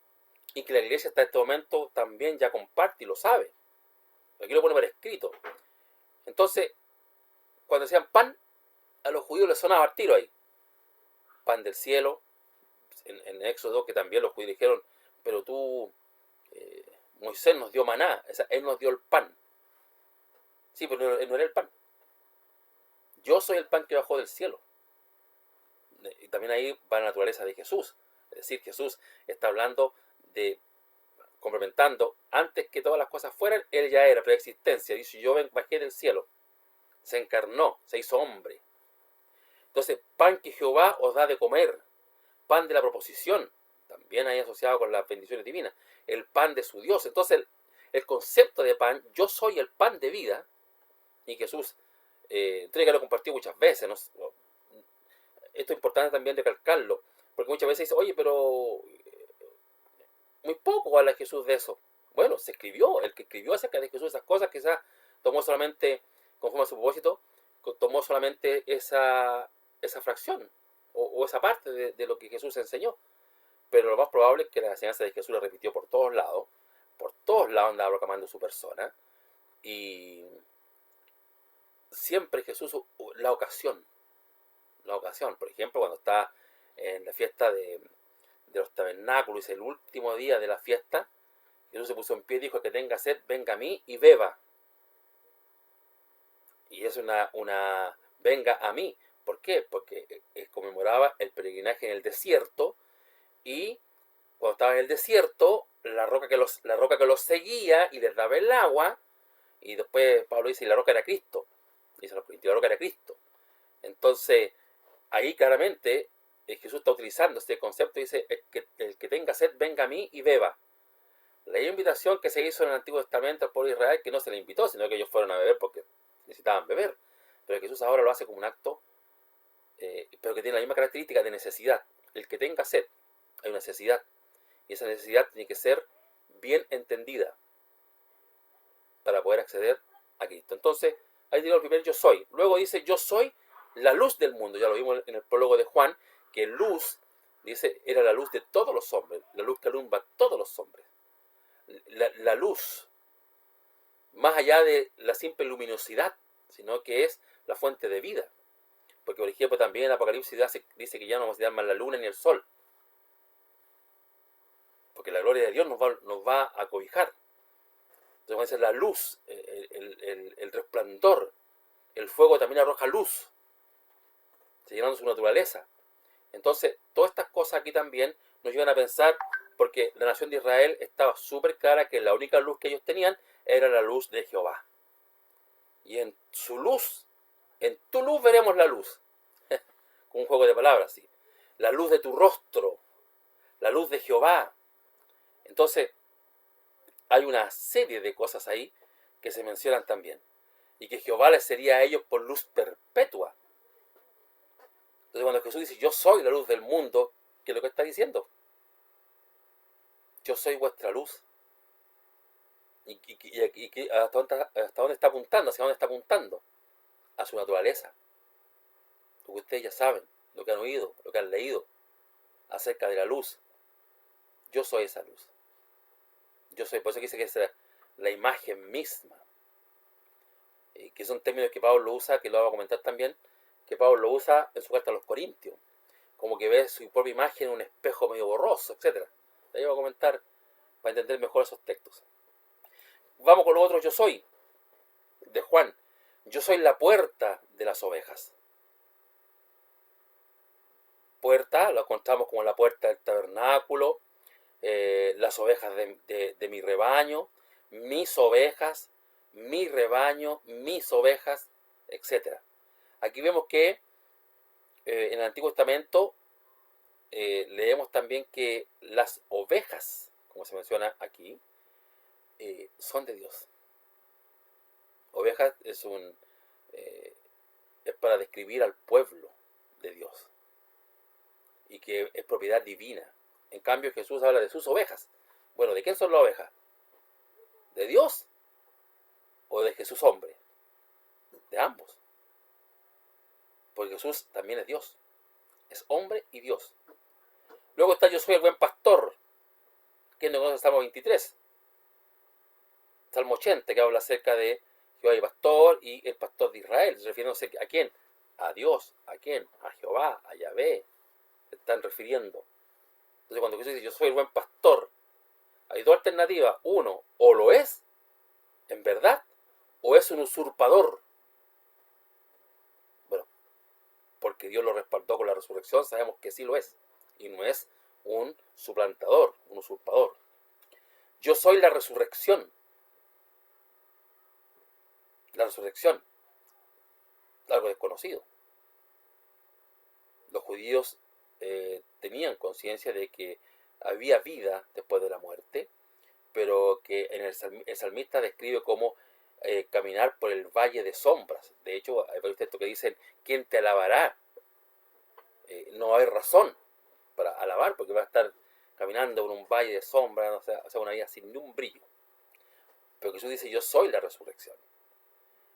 y que la iglesia hasta este momento también ya comparte y lo sabe. Aquí lo pone por escrito. Entonces, cuando decían pan, a los judíos les sonaba al tiro ahí. Pan del cielo. En Éxodo, que también los judíos dijeron, pero tú, Moisés nos dio maná, o sea, él nos dio el pan. Sí, pero él no era el pan. Yo soy el pan que bajó del cielo. Y también ahí va la naturaleza de Jesús. Es decir, Jesús está hablando de, complementando, antes que todas las cosas fueran, él ya era preexistencia. Dice, yo bajé del cielo. Se encarnó, se hizo hombre. Entonces, pan que Jehová os da de comer. Pan de la proposición. También ahí asociado con las bendiciones divinas. El pan de su Dios. Entonces, el concepto de pan, yo soy el pan de vida. Y Jesús, tiene que haberlo compartido muchas veces. ¿No? Esto es importante también recalcarlo. Porque muchas veces dice, oye, pero muy poco habla Jesús de eso. Bueno, se escribió. El que escribió acerca de Jesús esas cosas, quizás tomó solamente, conforme a su propósito, tomó solamente esa fracción o esa parte de lo que Jesús enseñó. Pero lo más probable es que la enseñanza de Jesús la repitió por todos lados andaba proclamando su persona, y siempre Jesús, la ocasión, por ejemplo, cuando está en la fiesta de los tabernáculos, y es el último día de la fiesta, Jesús se puso en pie y dijo, que tenga sed, venga a mí y beba. Y es venga a mí. ¿Por qué? Porque conmemoraba el peregrinaje en el desierto, y cuando estaba en el desierto, la roca que los seguía y les daba el agua, y después Pablo dice, y la roca era Cristo. Dice, la roca era Cristo. Entonces, ahí claramente Jesús está utilizando este concepto y dice, el que tenga sed, venga a mí y beba. La invitación que se hizo en el Antiguo Testamento al pueblo de Israel, que no se le invitó, sino que ellos fueron a beber porque necesitaban beber. Pero Jesús ahora lo hace como un acto, pero que tiene la misma característica de necesidad. El que tenga sed, hay una necesidad. Y esa necesidad tiene que ser bien entendida para poder acceder a Cristo. Entonces, ahí digo el primer yo soy. Luego dice, yo soy la luz del mundo. Ya lo vimos en el prólogo de Juan, que luz, dice, era la luz de todos los hombres. La luz que alumbra a todos los hombres. La luz, más allá de la simple luminosidad, sino que es la fuente de vida. Porque, por ejemplo, también en Apocalipsis dice que ya no vamos a dar más la luna ni el sol. Porque la gloria de Dios nos va a cobijar. Entonces, cuando dice la luz, el resplandor, el fuego también arroja luz, llenando su naturaleza. Entonces, todas estas cosas aquí también nos llevan a pensar, porque la nación de Israel estaba súper clara que la única luz que ellos tenían era la luz de Jehová. Y en su luz, en tu luz veremos la luz. Con un juego de palabras, ¿sí? La luz de tu rostro, la luz de Jehová. Entonces, hay una serie de cosas ahí que se mencionan también. Y que Jehová les sería a ellos por luz perpetua. Entonces, cuando Jesús dice, yo soy la luz del mundo, ¿qué es lo que está diciendo? Yo soy vuestra luz. ¿Y hasta dónde está apuntando? ¿Hacia dónde está apuntando? A su naturaleza. Porque ustedes ya saben lo que han oído, lo que han leído acerca de la luz. Yo soy esa luz. Yo soy, por eso dice que es la imagen misma. Que son términos que Pablo usa, que lo vamos a comentar también, que Pablo lo usa en su carta a los Corintios. Como que ve su propia imagen en un espejo medio borroso, etc. Ahí voy a comentar para entender mejor esos textos. Vamos con los otros yo soy, de Juan. Yo soy la puerta de las ovejas. Puerta, lo encontramos como la puerta del tabernáculo, las ovejas de mi rebaño, mis ovejas, mi rebaño, mis ovejas, etc. Aquí vemos que en el Antiguo Testamento leemos también que las ovejas, como se menciona aquí, son de Dios. Ovejas es para describir al pueblo de Dios y que es propiedad divina. En cambio, Jesús habla de sus ovejas. Bueno, ¿de quién son las ovejas? ¿De Dios o de Jesús hombre? De ambos. Porque Jesús también es Dios. Es hombre y Dios. Luego está yo soy el buen pastor. ¿Quién no conoce el Salmo 23? Salmo 80, que habla acerca de Jehová y pastor y el pastor de Israel. Refiriéndose a quién? A Dios. ¿A quién? A Jehová, a Yahvé. Se están refiriendo. Entonces cuando Jesús dice yo soy el buen pastor, Hay dos alternativas. Uno, o lo es, en verdad, o es un usurpador. Bueno, porque Dios lo respaldó con la resurrección, sabemos que sí lo es. Y no es un suplantador, un usurpador. Yo soy la resurrección. La resurrección, algo desconocido. Los judíos tenían conciencia de que había vida después de la muerte, pero que el salmista describe como caminar por el valle de sombras. De hecho, hay varios textos que dicen, ¿quién te alabará? No hay razón para alabar, porque va a estar caminando por un valle de sombras, o sea, una vida sin ni un brillo. Pero Jesús dice, yo soy la resurrección.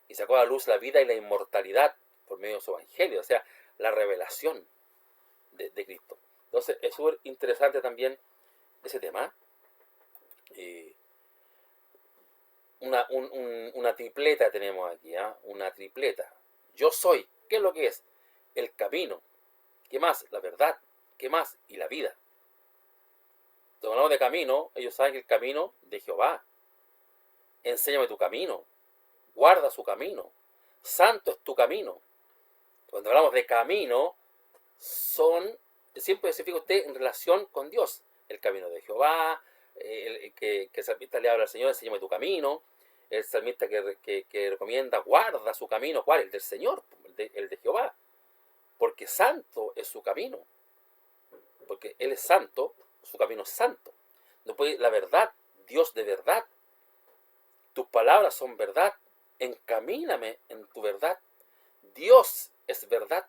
Y sacó a la luz la vida y la inmortalidad por medio de su evangelio, o sea, la revelación de Cristo. Entonces, es súper interesante también ese tema. Una tripleta tenemos aquí, ¿eh? Una tripleta. Yo soy. ¿Qué es lo que es? El camino. ¿Qué más? La verdad. ¿Qué más? Y la vida. Cuando hablamos de camino, ellos saben que el camino de Jehová. Enséñame tu camino. Guarda su camino. Santo es tu camino. Cuando hablamos de camino, siempre se fija usted en relación con Dios. El camino de Jehová, que el salmista le habla al Señor, enséñame tu camino. El salmista que recomienda, guarda su camino. ¿Cuál? El del Señor, el de Jehová. Porque santo es su camino. Porque Él es santo, su camino es santo. No puede, la verdad, Dios de verdad. Tus palabras son verdad. Encamíname en tu verdad. Dios es verdad.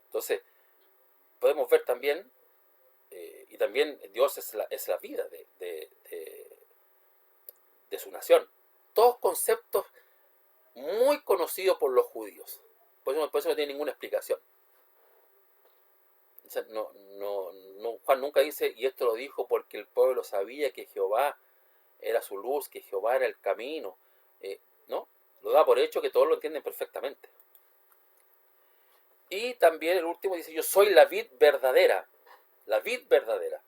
Entonces, podemos ver también, y también Dios es la vida de su nación. Todos conceptos muy conocidos por los judíos. Por eso no tiene ninguna explicación. O sea, Juan nunca dice, y esto lo dijo porque el pueblo sabía que Jehová era su luz, que Jehová era el camino. No, lo da por hecho que todos lo entienden perfectamente. Y también el último dice, yo soy la vid verdadera. La vid verdadera.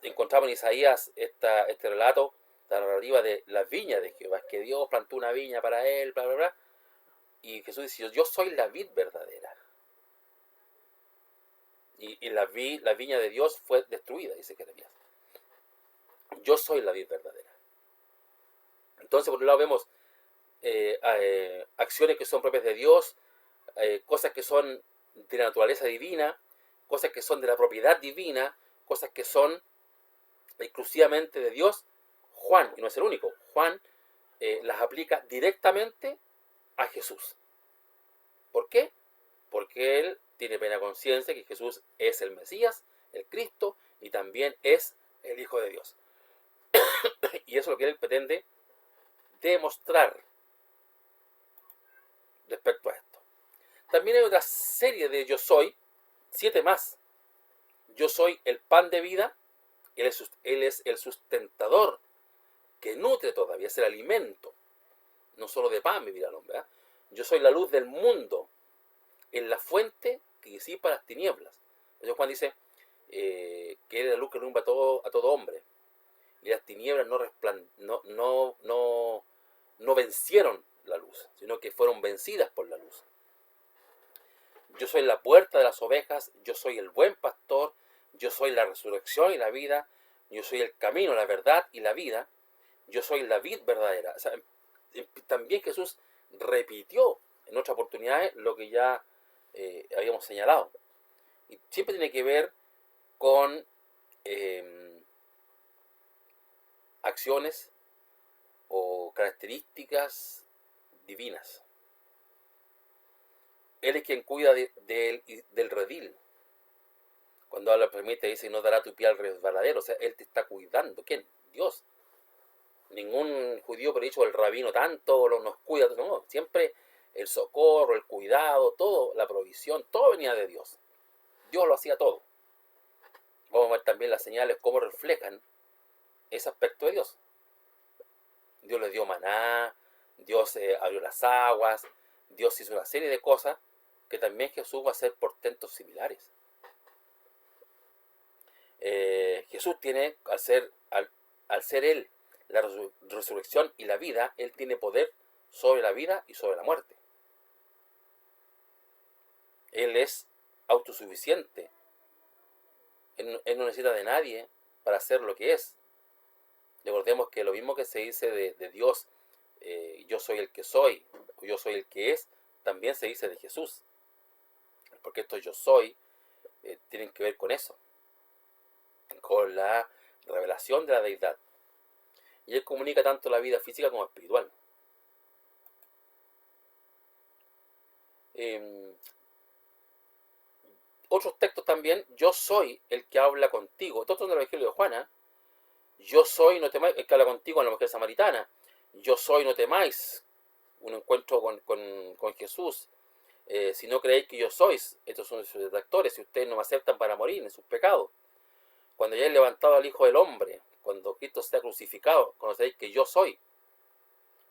Encontramos en Isaías este relato, la narrativa de la viña de Jehová, que Dios plantó una viña para él, bla, bla, bla. Y Jesús dice, yo soy la vid verdadera. Y la viña de Dios fue destruida, dice Jeremías. Yo soy la vid verdadera. Entonces, por un lado vemos acciones que son propias de Dios, cosas que son de la naturaleza divina, cosas que son de la propiedad divina, cosas que son exclusivamente de Dios. Juan, y no es el único, Juan las aplica directamente a Jesús. ¿Por qué? Porque él tiene plena conciencia que Jesús es el Mesías, el Cristo, y también es el Hijo de Dios. Y eso es lo que él pretende demostrar respecto a esto. También hay otra serie de yo soy, 7 más. Yo soy el pan de vida, él es el sustentador que nutre todavía, es el alimento. No solo de pan vivirá el hombre. Yo soy la luz del mundo, en la fuente que disipa las tinieblas. Entonces Juan dice que es la luz que alumbra a todo hombre. Y las tinieblas no vencieron la luz, sino que fueron vencidas por la luz. Yo soy la puerta de las ovejas, yo soy el buen pastor, yo soy la resurrección y la vida, yo soy el camino, la verdad y la vida, yo soy la vid verdadera. O sea, también Jesús repitió en otras oportunidades lo que ya habíamos señalado. Y siempre tiene que ver con acciones o características divinas. Él es quien cuida del redil. Cuando habla permite, dice, no dará tu pie al resbaladero. O sea, Él te está cuidando. ¿Quién? Dios. Ningún judío predicho el rabino tanto nos cuida. No, siempre el socorro, el cuidado, todo, la provisión, todo venía de Dios. Dios lo hacía todo. Vamos a ver también las señales, cómo reflejan ese aspecto de Dios. Dios les dio maná, Dios abrió las aguas, Dios hizo una serie de cosas que también Jesús va a hacer portentos similares. Jesús tiene, al ser Él la resurrección y la vida, Él tiene poder sobre la vida y sobre la muerte. Él es autosuficiente. Él no necesita de nadie para ser lo que es. Recordemos que lo mismo que se dice de Dios, yo soy el que soy, o yo soy el que es, también se dice de Jesús. Porque estos yo soy tienen que ver con eso, con la revelación de la deidad. Y Él comunica tanto la vida física como espiritual. Otros textos también, yo soy el que habla contigo. Todo esto en el Evangelio de Juana. Yo soy, no temáis, el que habla contigo en la mujer samaritana. Yo soy, no temáis. Un encuentro con Jesús. Si no creéis que yo sois, estos son sus detractores, si ustedes no me aceptan para morir en sus pecados. Cuando ya he levantado al Hijo del Hombre, cuando Cristo sea crucificado, conoceréis que yo soy.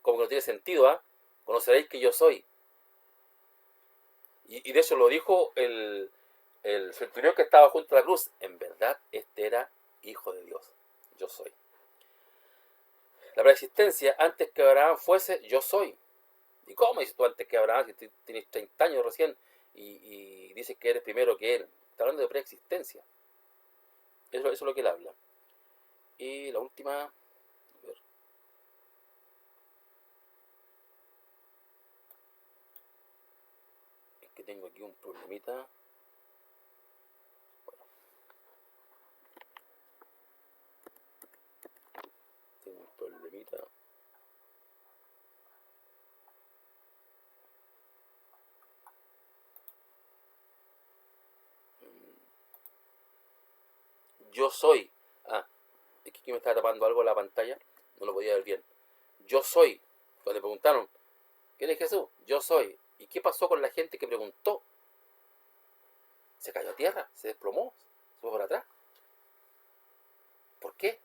Como que no tiene sentido, ¿ah? Conoceréis que yo soy. Y de eso lo dijo el centurión que estaba junto a la cruz. En verdad, este era Hijo de Dios. Yo soy. La preexistencia, antes que Abraham fuese, yo soy. ¿Y cómo dices tú antes que Abraham, si tienes 30 años recién y dices que eres primero que él? Está hablando de preexistencia. Eso es lo que él habla. Y la última, a ver. Es que tengo aquí un problemita. Bueno, tengo un problemita. Yo soy. Es que aquí me estaba tapando algo en la pantalla. No lo podía ver bien. Yo soy. Cuando le preguntaron, ¿quién es Jesús? Yo soy. ¿Y qué pasó con la gente que preguntó? Se cayó a tierra, se desplomó, se fue por atrás. ¿Por qué?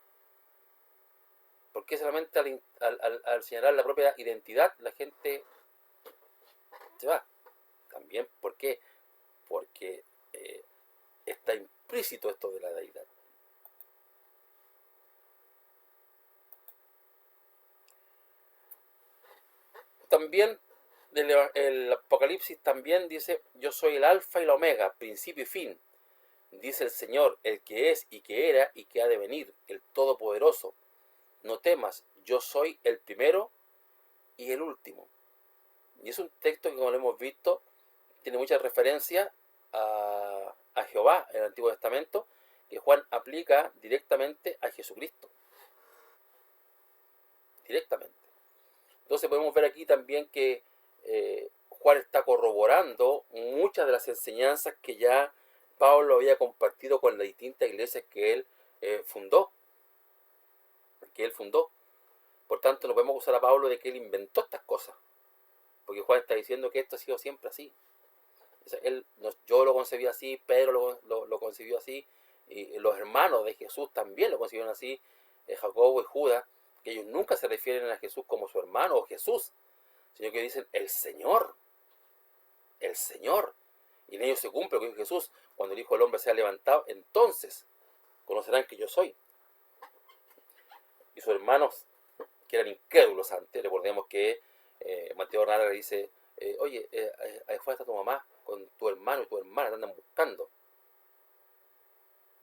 ¿Por qué solamente al señalar la propia identidad la gente se va? También, ¿por qué? Porque está implícito esto de la deidad. También el Apocalipsis también dice, yo soy el alfa y la omega, principio y fin. Dice el Señor, el que es y que era y que ha de venir, el Todopoderoso. No temas, yo soy el primero y el último. Y es un texto que, como lo hemos visto, tiene mucha referencia a Jehová en el Antiguo Testamento, que Juan aplica directamente a Jesucristo. Directamente. Entonces podemos ver aquí también que Juan está corroborando muchas de las enseñanzas que ya Pablo había compartido con las distintas iglesias que él fundó. Por tanto, no podemos acusar a Pablo de que él inventó estas cosas, porque Juan está diciendo que esto ha sido siempre así. O sea, yo lo concebí así, Pedro lo concibió así, y los hermanos de Jesús también lo concibieron así, Jacobo y Judas, que ellos nunca se refieren a Jesús como su hermano o Jesús, sino que dicen el Señor. Y en ellos se cumple lo que dijo Jesús, cuando el Hijo del Hombre sea levantado, entonces conocerán que yo soy. Y sus hermanos, que eran incrédulos antes, recordemos que Mateo Bernal le dice, oye, afuera está tu mamá con tu hermano y tu hermana, te andan buscando.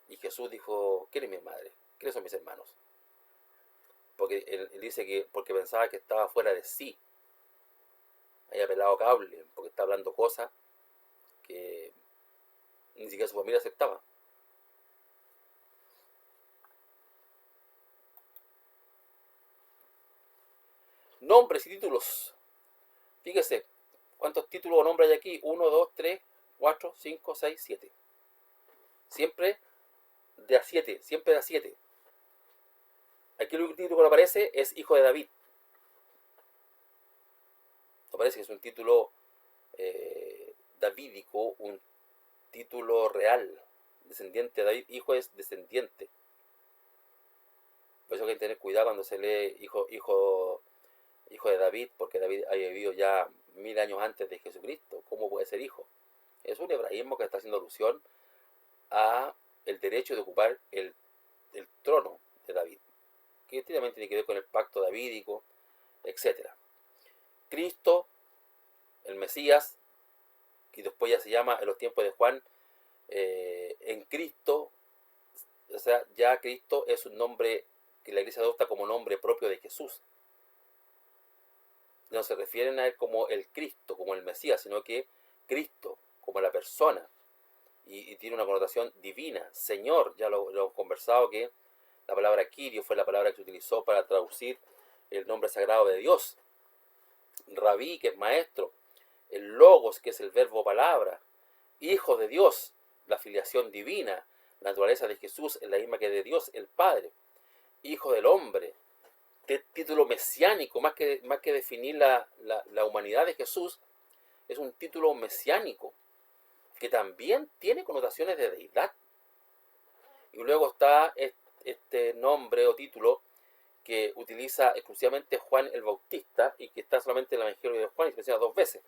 Y Jesús dijo, ¿quién es mi madre? ¿Quiénes son mis hermanos? Porque él dice que porque pensaba que estaba fuera de sí, había pelado cable, porque está hablando cosas que ni siquiera su familia aceptaba. Nombres y títulos. Fíjese, ¿cuántos títulos o nombres hay aquí? 1, 2, 3, 4, 5, 6, 7. Siempre de a 7, siempre de a 7. Aquí el único título que aparece es Hijo de David. No parece que es un título davídico, un título real. Descendiente de David, hijo es descendiente. Por eso hay que tener cuidado cuando se lee hijo de David, porque David había vivido ya 1000 años antes de Jesucristo. ¿Cómo puede ser hijo? Es un hebraísmo que está haciendo alusión a el derecho de ocupar el trono de David, que directamente tiene que ver con el pacto davídico, etcétera. Cristo, el Mesías, que después ya se llama en los tiempos de Juan, en Cristo, o sea, ya Cristo es un nombre que la iglesia adopta como nombre propio de Jesús. No se refieren a él como el Cristo, como el Mesías, sino que Cristo, como la persona, y tiene una connotación divina. Señor, ya lo hemos conversado, que la palabra Kyrio fue la palabra que se utilizó para traducir el nombre sagrado de Dios. Rabí, que es maestro. El Logos, que es el verbo palabra. Hijo de Dios, la filiación divina. La naturaleza de Jesús es la misma que de Dios, el Padre. Hijo del hombre. Título mesiánico, más que definir la humanidad de Jesús, es un título mesiánico que también tiene connotaciones de deidad. Y luego está este nombre o título que utiliza exclusivamente Juan el Bautista y que está solamente en el Evangelio de Juan y se menciona 2 veces,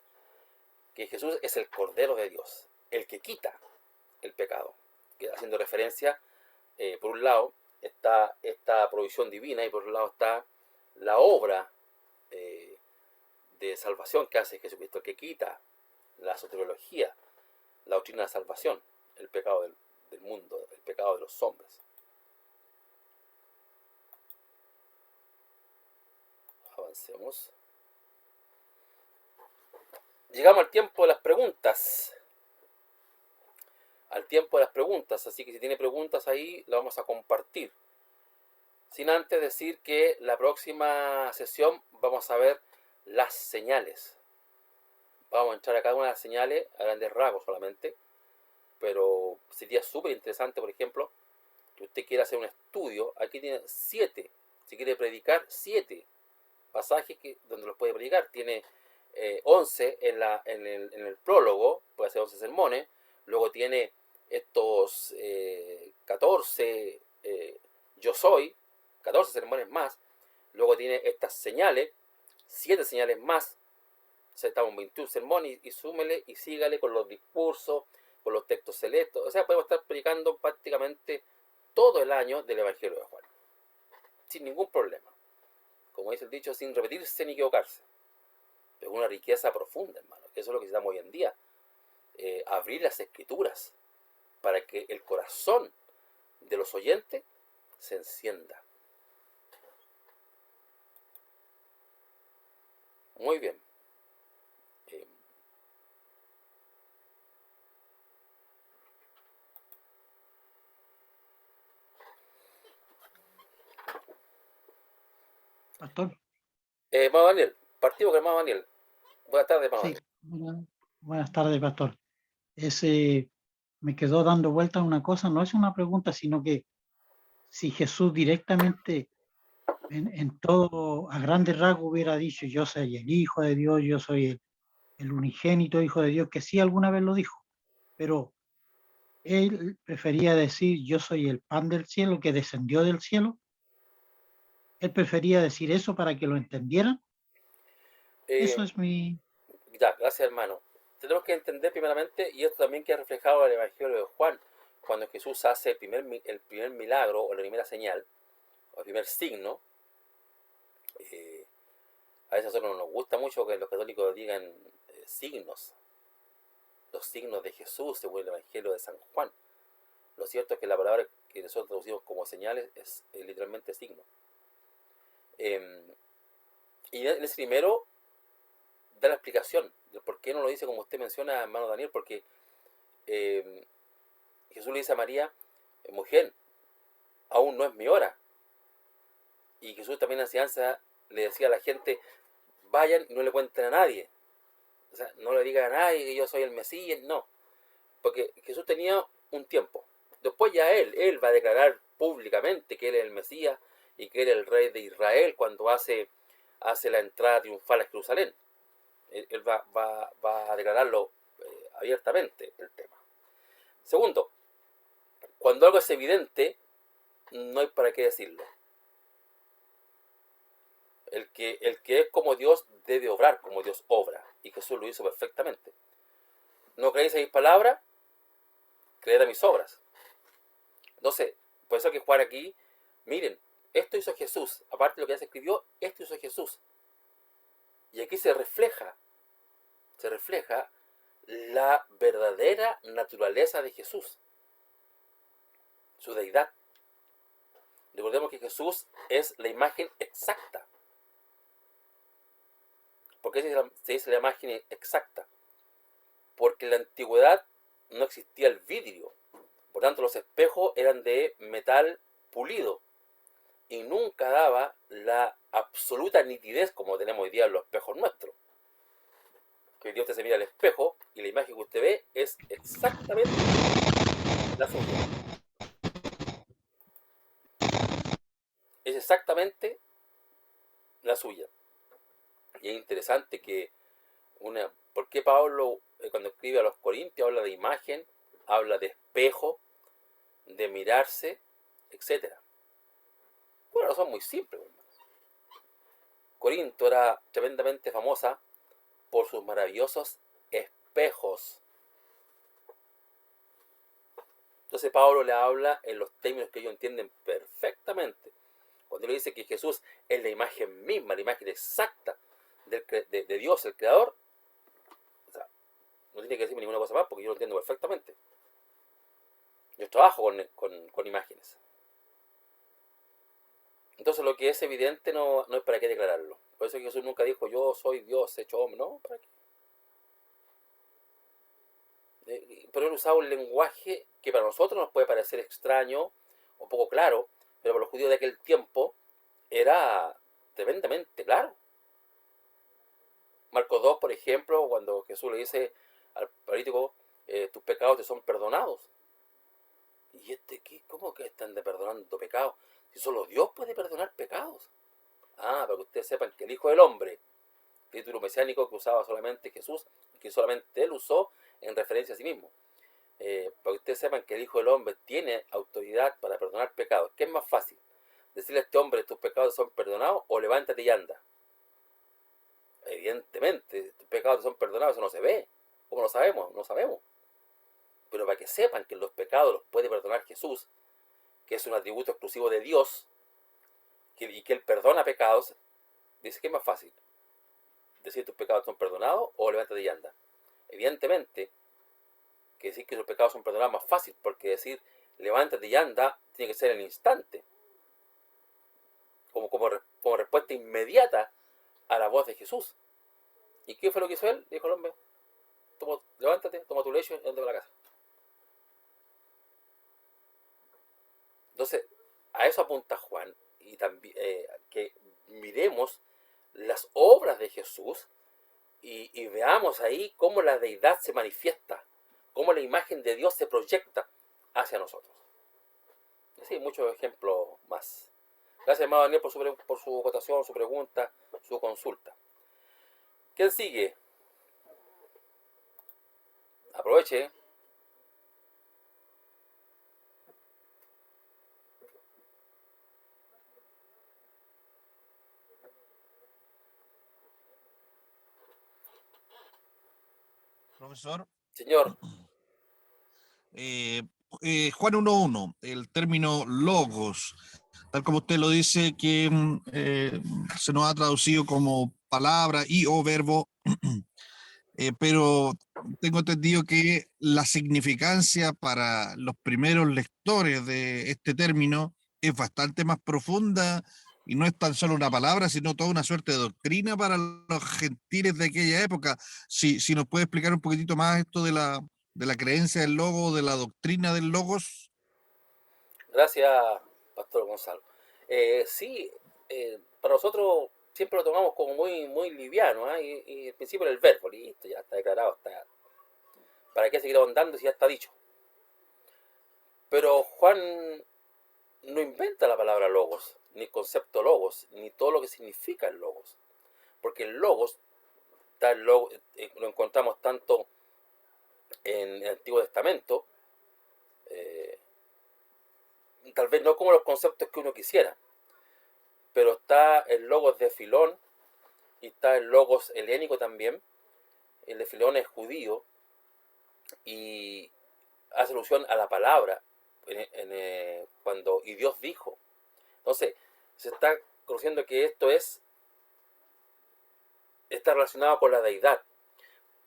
que Jesús es el Cordero de Dios, el que quita el pecado, que haciendo referencia, por un lado está esta provisión divina y por otro lado está la obra de salvación que hace Jesucristo, el que quita la soteriología, la doctrina de salvación, el pecado del mundo, el pecado de los hombres. Avancemos. Llegamos al tiempo de las preguntas. Al tiempo de las preguntas, así que si tiene preguntas ahí, las vamos a compartir. Sin antes decir que la próxima sesión vamos a ver las señales. Vamos a entrar a cada una de las señales a grandes rasgos solamente, pero sería súper interesante, por ejemplo, que usted quiera hacer un estudio. Aquí tiene 7, si quiere predicar, 7 pasajes donde los puede predicar. Tiene 11 en el prólogo, puede hacer 11 sermones. Luego tiene estos 14 yo soy, 14 sermones más. Luego tiene estas señales, 7 señales más. O sea, estamos en 21 sermones y súmele y sígale con los discursos, con los textos selectos. O sea, podemos estar predicando prácticamente todo el año del Evangelio de Juan, sin ningún problema. Como dice el dicho, sin repetirse ni equivocarse. Es una riqueza profunda, hermano. Eso es lo que necesitamos hoy en día. Abrir las escrituras para que el corazón de los oyentes se encienda. Muy bien. Pastor. Hermano Daniel, partimos con hermano Daniel. Buenas tardes, hermano Sí, Daniel. buenas tardes, Pastor. Me quedó dando vuelta una cosa, no es una pregunta, sino que si Jesús directamente en todo, a grandes rasgos hubiera dicho, yo soy el Hijo de Dios, yo soy el unigénito Hijo de Dios, que sí alguna vez lo dijo, pero él prefería decir, yo soy el pan del cielo que descendió del cielo. Él prefería decir eso para que lo entendieran. Eso Eh, es mi... ya, gracias, hermano. Tenemos que entender primeramente, y esto también queda reflejado en el Evangelio de Juan, cuando Jesús hace el primer milagro o la primera señal, o el primer signo. A veces a nosotros no nos gusta mucho que los católicos digan signos, los signos de Jesús según el Evangelio de San Juan. Lo cierto es que la palabra que nosotros traducimos como señales es literalmente signo. Y en ese primero da la explicación de por qué no lo dice como usted menciona, hermano Daniel, porque Jesús le dice a María, mujer, aún no es mi hora. Y Jesús también en enseñanza le decía a la gente, vayan y no le cuenten a nadie. O sea, no le digan a nadie que yo soy el Mesías, no. Porque Jesús tenía un tiempo. Después ya él va a declarar públicamente que él es el Mesías y que él es el rey de Israel cuando hace la entrada triunfal a Jerusalén. Él va a declararlo abiertamente el tema. Segundo, cuando algo es evidente, no hay para qué decirlo. El que es como Dios debe obrar como Dios obra. Y Jesús lo hizo perfectamente. ¿No creéis en mis palabras? Creed a mis obras. Entonces, por eso hay que jugar aquí, miren, esto hizo Jesús, aparte de lo que ya se escribió, esto hizo Jesús. Y aquí se refleja la verdadera naturaleza de Jesús, su deidad. Recordemos que Jesús es la imagen exacta. ¿Por qué se dice la imagen exacta? Porque en la antigüedad no existía el vidrio. Por tanto, los espejos eran de metal pulido y nunca daba la absoluta nitidez como tenemos hoy día en los espejos nuestros. Que hoy día usted se mira al espejo y la imagen que usted ve es exactamente la suya. Es exactamente la suya. Y es interesante que ¿por qué Pablo cuando escribe a los Corintios habla de imagen, habla de espejo, de mirarse, etcétera? Una razón muy simple. Corinto era tremendamente famosa por sus maravillosos espejos. Entonces Pablo le habla en los términos que ellos entienden perfectamente. Cuando le dice que Jesús es la imagen misma, la imagen exacta de Dios, el Creador, o sea, no tiene que decirme ninguna cosa más porque yo lo entiendo perfectamente. Yo trabajo con imágenes. Entonces lo que es evidente no es para qué declararlo. Por eso Jesús nunca dijo, yo soy Dios hecho hombre. No, ¿para qué? Pero él usaba un lenguaje que para nosotros nos puede parecer extraño o poco claro, pero para los judíos de aquel tiempo era tremendamente claro. Marcos 2, por ejemplo, cuando Jesús le dice al paralítico, tus pecados te son perdonados. ¿Y cómo que están perdonando pecados? Si solo Dios puede perdonar pecados. Para que ustedes sepan que el Hijo del Hombre, título mesiánico que usaba solamente Jesús, que solamente él usó en referencia a sí mismo. Para que ustedes sepan que el Hijo del Hombre tiene autoridad para perdonar pecados. ¿Qué es más fácil? Decirle a este hombre, tus pecados son perdonados, o levántate y anda. Evidentemente, tus pecados son perdonados, eso no se ve. ¿Cómo lo sabemos? No sabemos. Pero para que sepan que los pecados los puede perdonar Jesús, que es un atributo exclusivo de Dios, y que Él perdona pecados, dice que es más fácil decir tus pecados son perdonados o levántate y anda. Evidentemente, que decir que sus pecados son perdonados es más fácil, porque decir levántate y anda tiene que ser en el instante, como respuesta inmediata a la voz de Jesús. ¿Y qué fue lo que hizo él? Dijo el hombre, levántate, toma tu lecho y anda a la casa. Entonces, a eso apunta Juan, y también que miremos las obras de Jesús y veamos ahí cómo la deidad se manifiesta, cómo la imagen de Dios se proyecta hacia nosotros. Sí, muchos ejemplos más. Gracias, hermano Daniel, por su votación, su pregunta, su consulta. ¿Quién sigue? Aproveche. Profesor, Señor. Juan 1.1, el término logos, tal como usted lo dice, que se nos ha traducido como palabra y o verbo, pero tengo entendido que la significancia para los primeros lectores de este término es bastante más profunda y no es tan solo una palabra, sino toda una suerte de doctrina para los gentiles de aquella época. Si nos puede explicar un poquitito más esto de la creencia del logo, de la doctrina del logos. Gracias, Pastor Gonzalo. Sí, para nosotros siempre lo tomamos como muy liviano, y el principio era el verbo, listo, ya está declarado, está. ¿Para qué seguir ahondando si ya está dicho? Pero Juan no inventa la palabra logos, ni el concepto logos, ni todo lo que significa el logos. Porque el logos, lo encontramos tanto en el Antiguo Testamento, tal vez no como los conceptos que uno quisiera, pero está el logos de Filón y está el logos helénico también. El de Filón es judío y hace alusión a la palabra, cuando y Dios dijo. Entonces, se está conociendo que esto está relacionado con la deidad.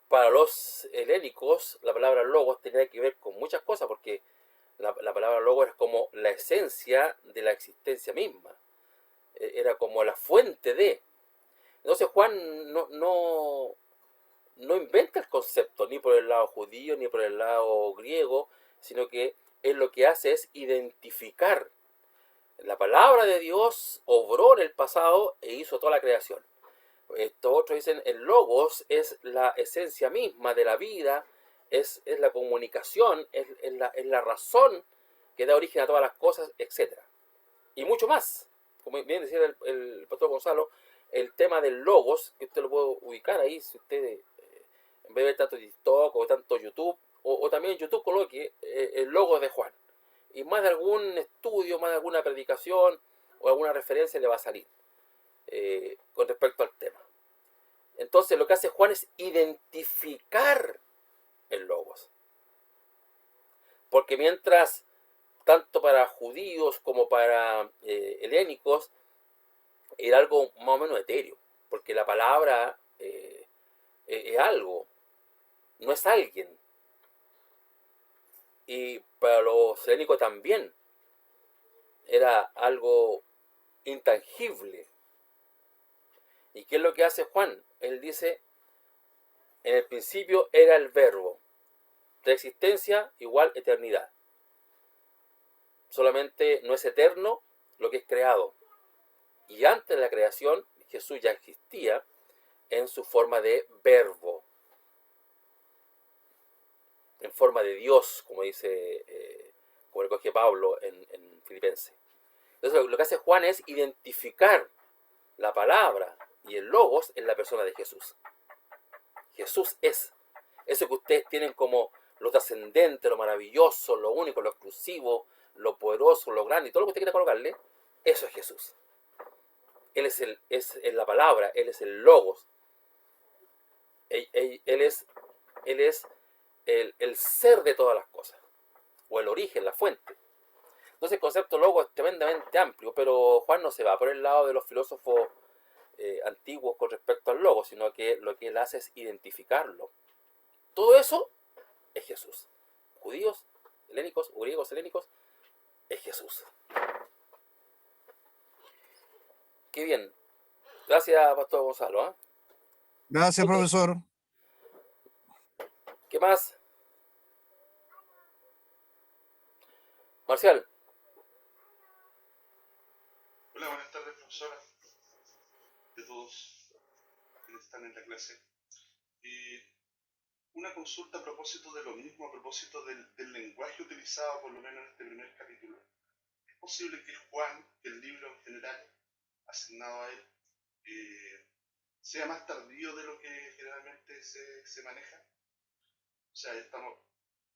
Para los helénicos, la palabra logos tenía que ver con muchas cosas, porque la palabra logos era como la esencia de la existencia misma. Era como la fuente de. Entonces Juan no inventa el concepto, ni por el lado judío, ni por el lado griego, sino que él lo que hace es identificar. La palabra de Dios obró en el pasado e hizo toda la creación. Estos otros dicen, el logos es la esencia misma de la vida, es la comunicación, es la razón que da origen a todas las cosas, etc. Y mucho más. Como bien decía el pastor Gonzalo, el tema del logos, que usted lo puede ubicar ahí, si usted en vez de ver tanto TikTok o tanto YouTube, o también en YouTube coloque el logos de Juan. Y más de algún estudio, más de alguna predicación o alguna referencia le va a salir con respecto al tema. Entonces lo que hace Juan es identificar el logos. Porque mientras, tanto para judíos como para helénicos, era algo más o menos etéreo. Porque la palabra es algo, no es alguien. Y para los helénicos también era algo intangible. ¿Y qué es lo que hace Juan? Él dice, en el principio era el verbo, preexistencia igual eternidad. Solamente no es eterno lo que es creado. Y antes de la creación, Jesús ya existía en su forma de verbo, en forma de Dios, como dice, como le coge Pablo en Filipenses. Entonces lo que hace Juan es identificar la palabra y el logos en la persona de Jesús. Jesús es eso que ustedes tienen como lo trascendente, lo maravilloso, lo único, lo exclusivo, lo poderoso, lo grande y todo lo que usted quiera colocarle. Eso es Jesús. Él es la palabra, Él es el logos. Él es el ser de todas las cosas, o el origen, la fuente. Entonces el concepto logos es tremendamente amplio, pero Juan no se va por el lado de los filósofos antiguos con respecto al logos, sino que lo que él hace es identificarlo. Todo eso es Jesús. Judíos, helénicos, griegos, helénicos, es Jesús. Qué bien. Gracias, Pastor Gonzalo. Gracias, Ok. profesor. ¿Qué más? Marcial. Hola, buenas tardes, profesora, de todos que están en la clase. Una consulta a propósito de lo mismo, a propósito del lenguaje utilizado, por lo menos en este primer capítulo. ¿Es posible que Juan, que el libro en general asignado a él, sea más tardío de lo que generalmente se maneja? O sea,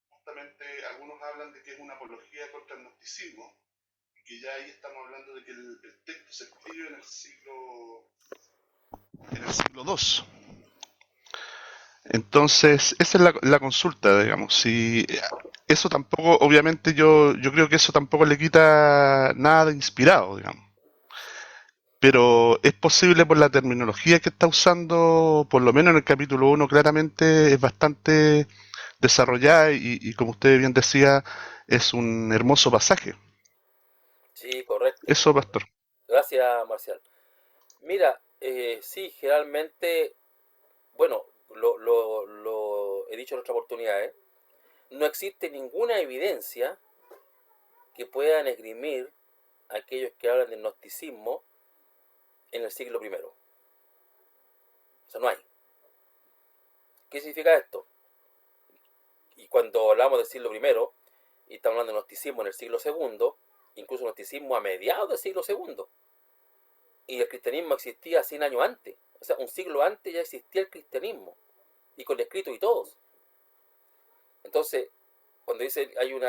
justamente algunos hablan de que es una apología contra el gnosticismo, y que ya ahí estamos hablando de que el texto se escribe en el siglo II. Entonces, esa es la consulta, digamos. Si eso tampoco, obviamente yo creo que eso tampoco le quita nada de inspirado, digamos. Pero es posible por la terminología que está usando, por lo menos en el capítulo 1 claramente es bastante desarrollada y como usted bien decía, es un hermoso pasaje. Sí, correcto. Eso, pastor. Gracias, Marcial. Mira, sí, generalmente, bueno, lo he dicho en otras oportunidades, no existe ninguna evidencia que puedan esgrimir a aquellos que hablan del gnosticismo en el siglo I. O sea, no hay. ¿Qué significa esto? Y cuando hablamos del siglo I, y estamos hablando de gnosticismo en el siglo II, incluso gnosticismo a mediados del siglo II, y el cristianismo existía 100 años antes. O sea, un siglo antes ya existía el cristianismo, y con escrito y todos. Entonces, cuando dice hay un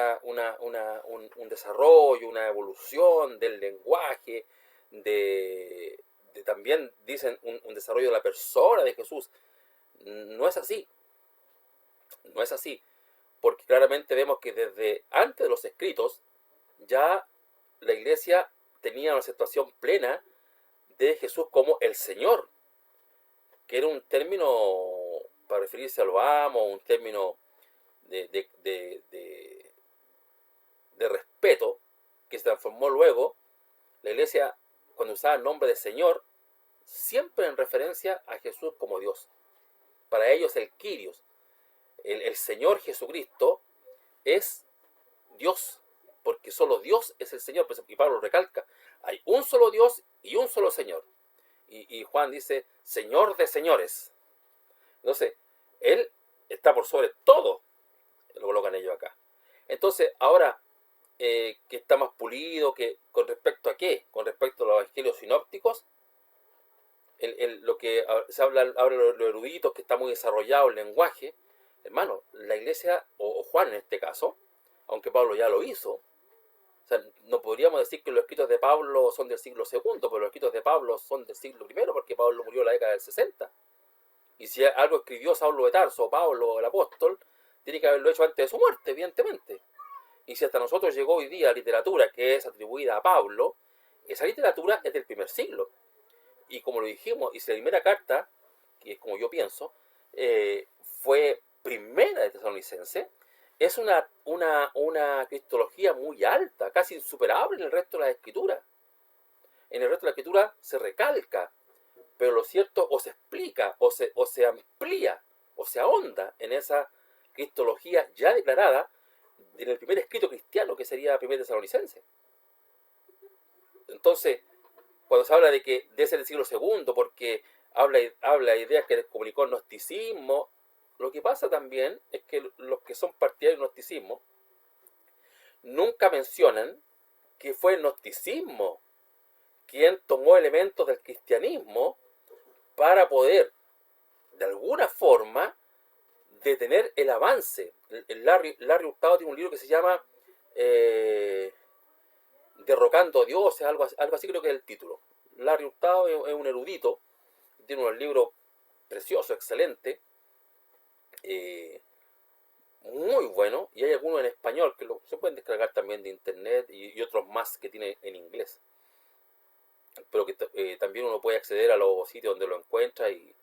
desarrollo, una evolución del lenguaje, también dicen un desarrollo de la persona de Jesús, no es así. No es así. porque claramente vemos que desde antes de los escritos ya la iglesia tenía una aceptación plena de Jesús como el Señor, que era un término para referirse a lo amo, un término de respeto, que se transformó luego. La iglesia, cuando usaba el nombre de Señor, siempre en referencia a Jesús como Dios. Para ellos el Kyrios, el Señor Jesucristo, es Dios, porque solo Dios es el Señor. Y Pablo recalca, hay un solo Dios y un solo Señor. Y Juan dice, Señor de señores. Entonces, Él está por sobre todo, lo colocan ellos acá. Entonces, ahora que está más pulido, que ¿con respecto a qué? Con respecto a los evangelios sinópticos, lo que se habla ahora los eruditos, que está muy desarrollado el lenguaje, hermano, la iglesia, o Juan en este caso, aunque Pablo ya lo hizo, o sea, no podríamos decir que los escritos de Pablo son del siglo II, pero los escritos de Pablo son del siglo I, porque Pablo murió en la década del 60. Y si algo escribió Saulo de Tarso o Pablo el apóstol, tiene que haberlo hecho antes de su muerte, evidentemente. Y si hasta nosotros llegó hoy día literatura que es atribuida a Pablo, esa literatura es del primer siglo. Y como lo dijimos, y si la primera carta, que es como yo pienso, fue primera de Tesalonicense, es una cristología muy alta, casi insuperable en el resto de las escrituras. En el resto de la escritura se recalca, pero lo cierto o se explica, o se amplía, o se ahonda en esa cristología ya declarada en el primer escrito cristiano, que sería primer Tesalonicense. Entonces, cuando se habla de que debe ser del siglo II, porque habla de ideas que comunicó el gnosticismo, lo que pasa también es que los que son partidarios del gnosticismo nunca mencionan que fue el gnosticismo quien tomó elementos del cristianismo para poder, de alguna forma, detener el avance. Larry Hurtado tiene un libro que se llama Derrocando Dioses, algo así creo que es el título. Larry Hurtado es un erudito, tiene unos libros preciosos, excelentes, muy buenos, y hay algunos en español que se pueden descargar también de internet, y otros más que tiene en inglés, pero que también uno puede acceder a los sitios donde lo encuentra y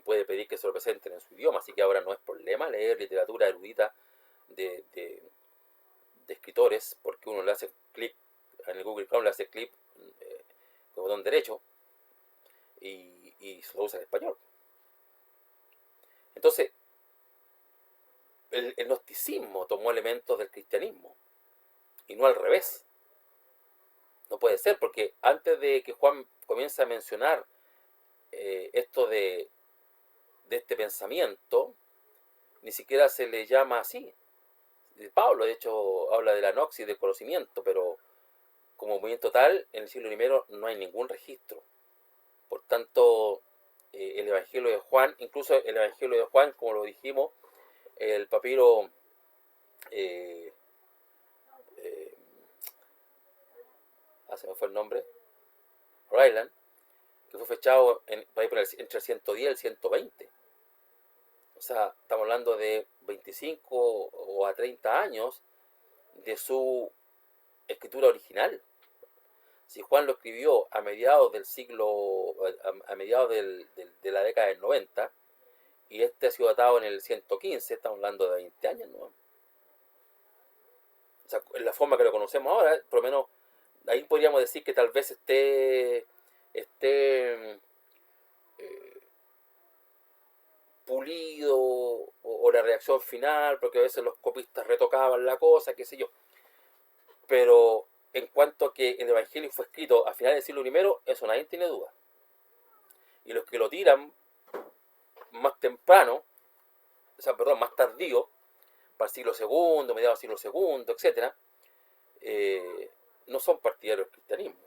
puede pedir que se lo presenten en su idioma, así que ahora no es problema leer literatura erudita de escritores, porque uno le hace clic en el Google Chrome, le hace clic con botón derecho y se lo usa en español. Entonces, el gnosticismo tomó elementos del cristianismo y no al revés. No puede ser, porque antes de que Juan comience a mencionar esto de este pensamiento, ni siquiera se le llama así. Pablo, de hecho, habla de la noxis, del conocimiento, pero como movimiento tal, en el siglo I no hay ningún registro. Por tanto, el Evangelio de Juan, incluso el Evangelio de Juan, como lo dijimos, el papiro se me fue el nombre, Ryland, que fue fechado entre el 110 y el 120. O sea, estamos hablando de 25 o a 30 años de su escritura original. Si Juan lo escribió a mediados del siglo, a mediados de la década del 90, y este ha sido datado en el 115, estamos hablando de 20 años, ¿no? O sea, en la forma que lo conocemos ahora, por lo menos, ahí podríamos decir que tal vez esté pulido, o la reacción final, porque a veces los copistas retocaban la cosa, qué sé yo. Pero en cuanto a que el Evangelio fue escrito a finales del siglo I, eso nadie tiene duda. Y los que lo tiran más temprano, o sea, perdón, más tardío, para el siglo II, mediados del siglo II, etc., no son partidarios del cristianismo.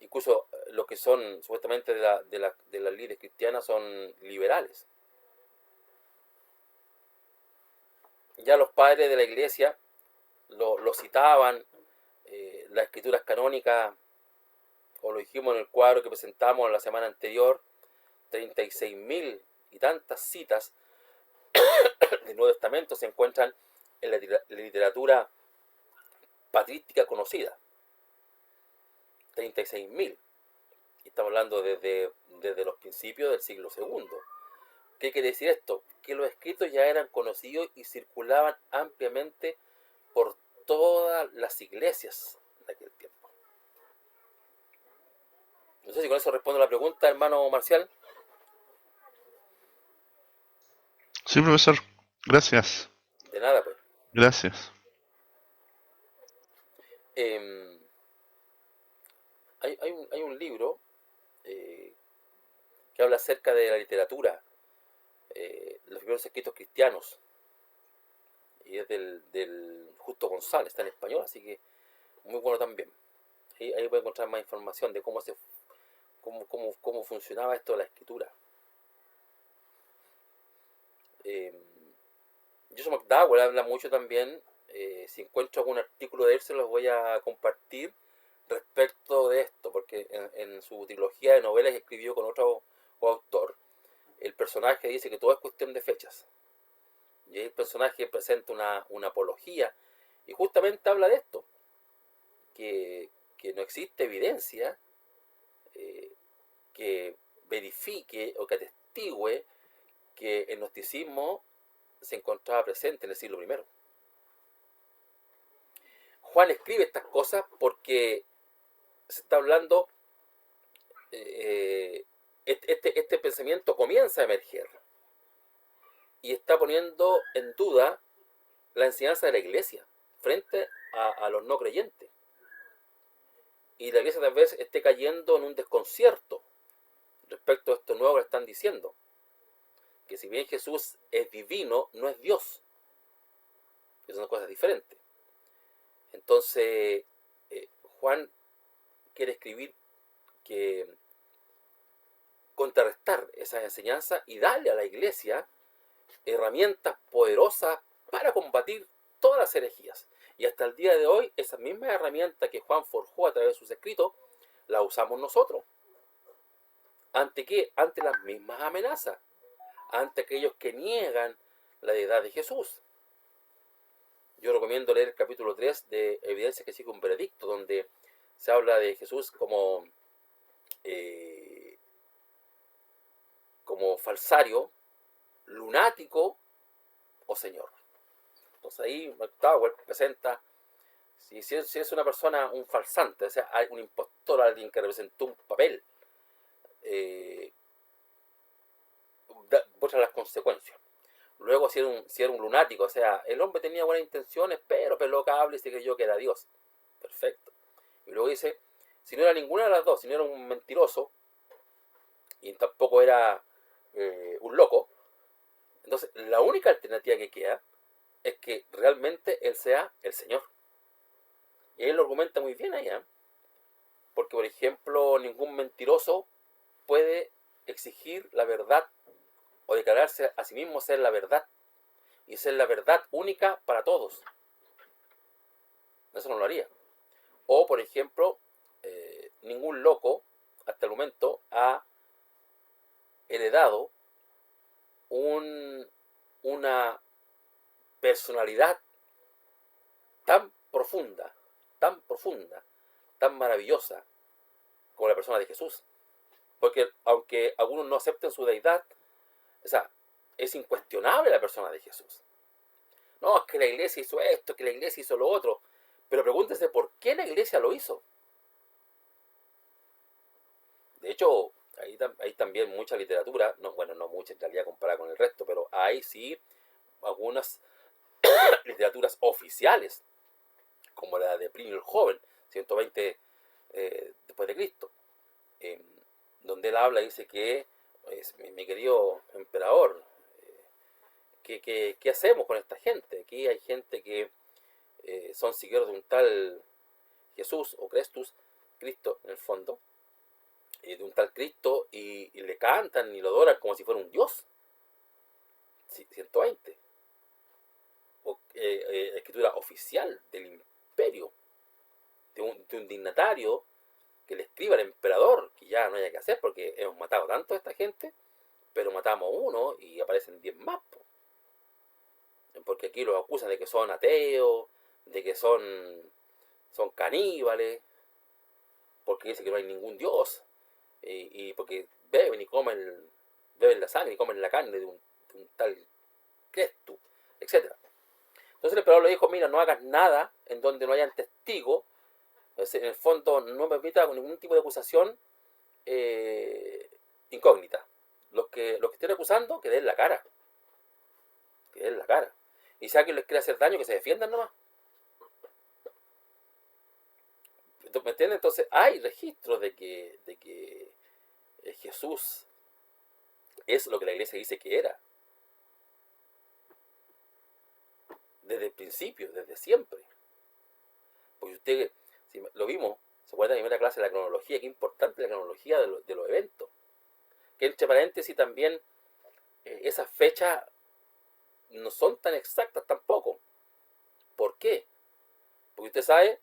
Incluso los que son supuestamente de las líderes cristianas son liberales. Ya los padres de la iglesia lo citaban, las escrituras canónicas, como lo dijimos en el cuadro que presentamos la semana anterior, 36.000 y tantas citas del Nuevo Testamento se encuentran en la literatura patrística conocida, 36.000. Y estamos hablando desde los principios del siglo II. ¿Qué quiere decir esto? Que los escritos ya eran conocidos y circulaban ampliamente por todas las iglesias de aquel tiempo. No sé si con eso respondo la pregunta, hermano Marcial. Sí, profesor. Gracias. De nada, pues. Gracias. Eh, hay un libro que habla acerca de la literatura, los primeros escritos cristianos, y es del Justo González, está en español, así que muy bueno también. Ahí puede encontrar más información de cómo funcionaba esto de la escritura. Joseph McDowell habla mucho también, si encuentro algún artículo de él se los voy a compartir respecto de esto, porque en su trilogía de novelas que escribió con otro autor, el personaje dice que todo es cuestión de fechas. Y el personaje presenta una apología y justamente habla de esto, que no existe evidencia que verifique o que atestigue que el gnosticismo se encontraba presente en el siglo I. Juan escribe estas cosas porque se está hablando, este pensamiento comienza a emerger y está poniendo en duda la enseñanza de la iglesia frente a los no creyentes. Y la iglesia tal vez esté cayendo en un desconcierto respecto a esto nuevo que le están diciendo. Que si bien Jesús es divino, no es Dios. Que son cosas diferentes. Entonces, Juan quiere escribir que contrarrestar esa enseñanza y darle a la iglesia herramientas poderosas para combatir todas las herejías. Y hasta el día de hoy, esas mismas herramientas que Juan forjó a través de sus escritos, las usamos nosotros. ¿Ante qué? Ante las mismas amenazas. Ante aquellos que niegan la deidad de Jesús. Yo recomiendo leer el capítulo 3 de Evidencia que sigue un veredicto, donde se habla de Jesús como falsario, lunático o señor. Entonces ahí McDowell presenta, si es una persona, un farsante, o sea, un impostor, alguien que representó un papel, muestra las consecuencias. Luego, si era un lunático, o sea, el hombre tenía buenas intenciones, pero peló cable y se creyó que era Dios. Perfecto. Y luego dice, si no era ninguna de las dos, si no era un mentiroso, y tampoco era un loco, entonces la única alternativa que queda es que realmente él sea el Señor. Y él lo argumenta muy bien allá, porque por ejemplo, ningún mentiroso puede exigir la verdad o declararse a sí mismo ser la verdad y ser la verdad única para todos. Eso no lo haría. O por ejemplo, ningún loco hasta el momento ha heredado una personalidad tan profunda, tan maravillosa como la persona de Jesús. Porque aunque algunos no acepten su deidad, o sea, es incuestionable la persona de Jesús. No, es que la iglesia hizo esto, que la iglesia hizo lo otro. Pero pregúntese por qué la iglesia lo hizo. De hecho, hay también mucha literatura, no mucha en realidad comparada con el resto, pero hay sí algunas literaturas oficiales, como la de Plinio el Joven, 120 después de Cristo, donde él habla y dice que, mi querido emperador, ¿qué hacemos con esta gente? Aquí hay gente que son seguidores de un tal Jesús o Cristo en el fondo, de un tal Cristo, y le cantan y lo adoran como si fuera un dios. 120. Escritura oficial del imperio, de un dignatario que le escriba al emperador, que ya no haya que hacer porque hemos matado tanto a esta gente, pero matamos a uno y aparecen 10 más. porque aquí los acusan de que son ateos, de que son caníbales, porque dice que no hay ningún Dios, y porque beben la sangre y comen la carne de un tal Cristo, etc. Entonces el emperador le dijo, mira, no hagas nada en donde no hayan testigos, en el fondo no permita ningún tipo de acusación incógnita. Los que estén acusando, que den la cara. Que den la cara. Y si alguien les quiere hacer daño, que se defiendan nomás. ¿Me entiendes? Entonces hay registros de que Jesús es lo que la iglesia dice que era. Desde el principio, desde siempre. Porque usted, si lo vimos, se acuerda de la primera clase de la cronología, qué importante la cronología de los eventos. Que entre paréntesis también, esas fechas no son tan exactas tampoco. ¿Por qué? Porque usted sabe,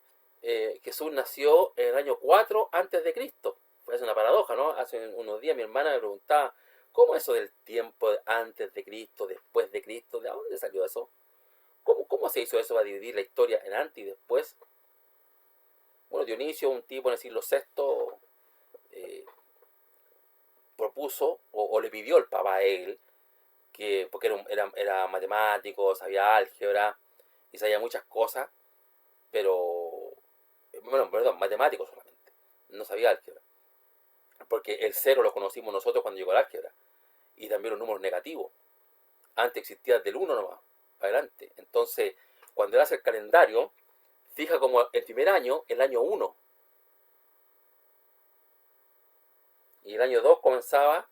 Jesús nació en el año 4 antes de Cristo. Es una paradoja, ¿no? Hace unos días mi hermana me preguntaba, ¿cómo eso del tiempo antes de Cristo, después de Cristo? ¿De dónde salió eso? ¿Cómo se hizo eso para dividir la historia en antes y después? Bueno, Dionisio, un tipo en el siglo VI, propuso o le pidió el Papa a él, porque era matemático, sabía álgebra y sabía muchas cosas, pero, bueno, perdón, matemático solamente, no sabía álgebra, porque el cero lo conocimos nosotros cuando llegó el álgebra, y también los números negativos. Antes existía del 1 nomás, para adelante. Entonces, cuando él hace el calendario, fija como el primer año, el año 1. Y el año 2 comenzaba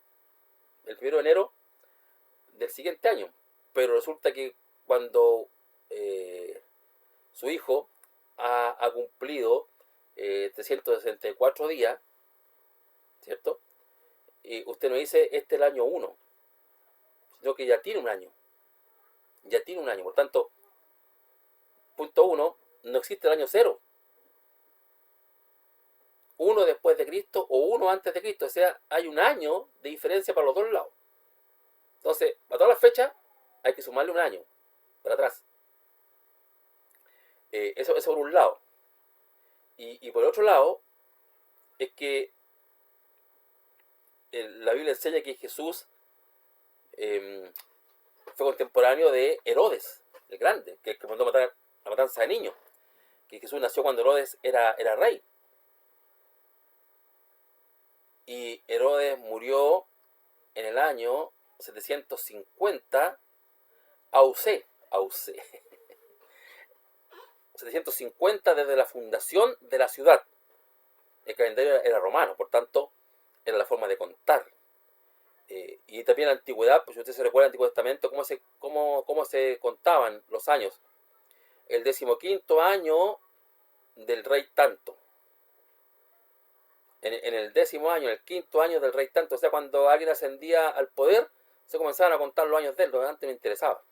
el 1 de enero del siguiente año. Pero resulta que cuando su hijo ha cumplido 364 días, ¿cierto? Y usted no dice, este es el año 1, sino que ya tiene un año. Ya tiene un año. Por tanto, punto 1, no existe el año 0. 1 después de Cristo o 1 antes de Cristo. O sea, hay un año de diferencia para los dos lados. Entonces, a todas las fechas hay que sumarle un año para atrás. Eso por un lado. Y por el otro lado, es que la Biblia enseña que Jesús fue contemporáneo de Herodes, el grande, que mandó a matar la matanza de niños. Que Jesús nació cuando Herodes era rey. Y Herodes murió en el año 750 AUC. 750 desde la fundación de la ciudad. El calendario era romano, por tanto, era la forma de contar. Y también en la antigüedad, pues si usted se recuerda del Antiguo Testamento, cómo se contaban los años. El 15º año del rey tanto. En el 10º año, en el 5º año del rey tanto, o sea, cuando alguien ascendía al poder, se comenzaban a contar los años de él, lo que antes me interesaba.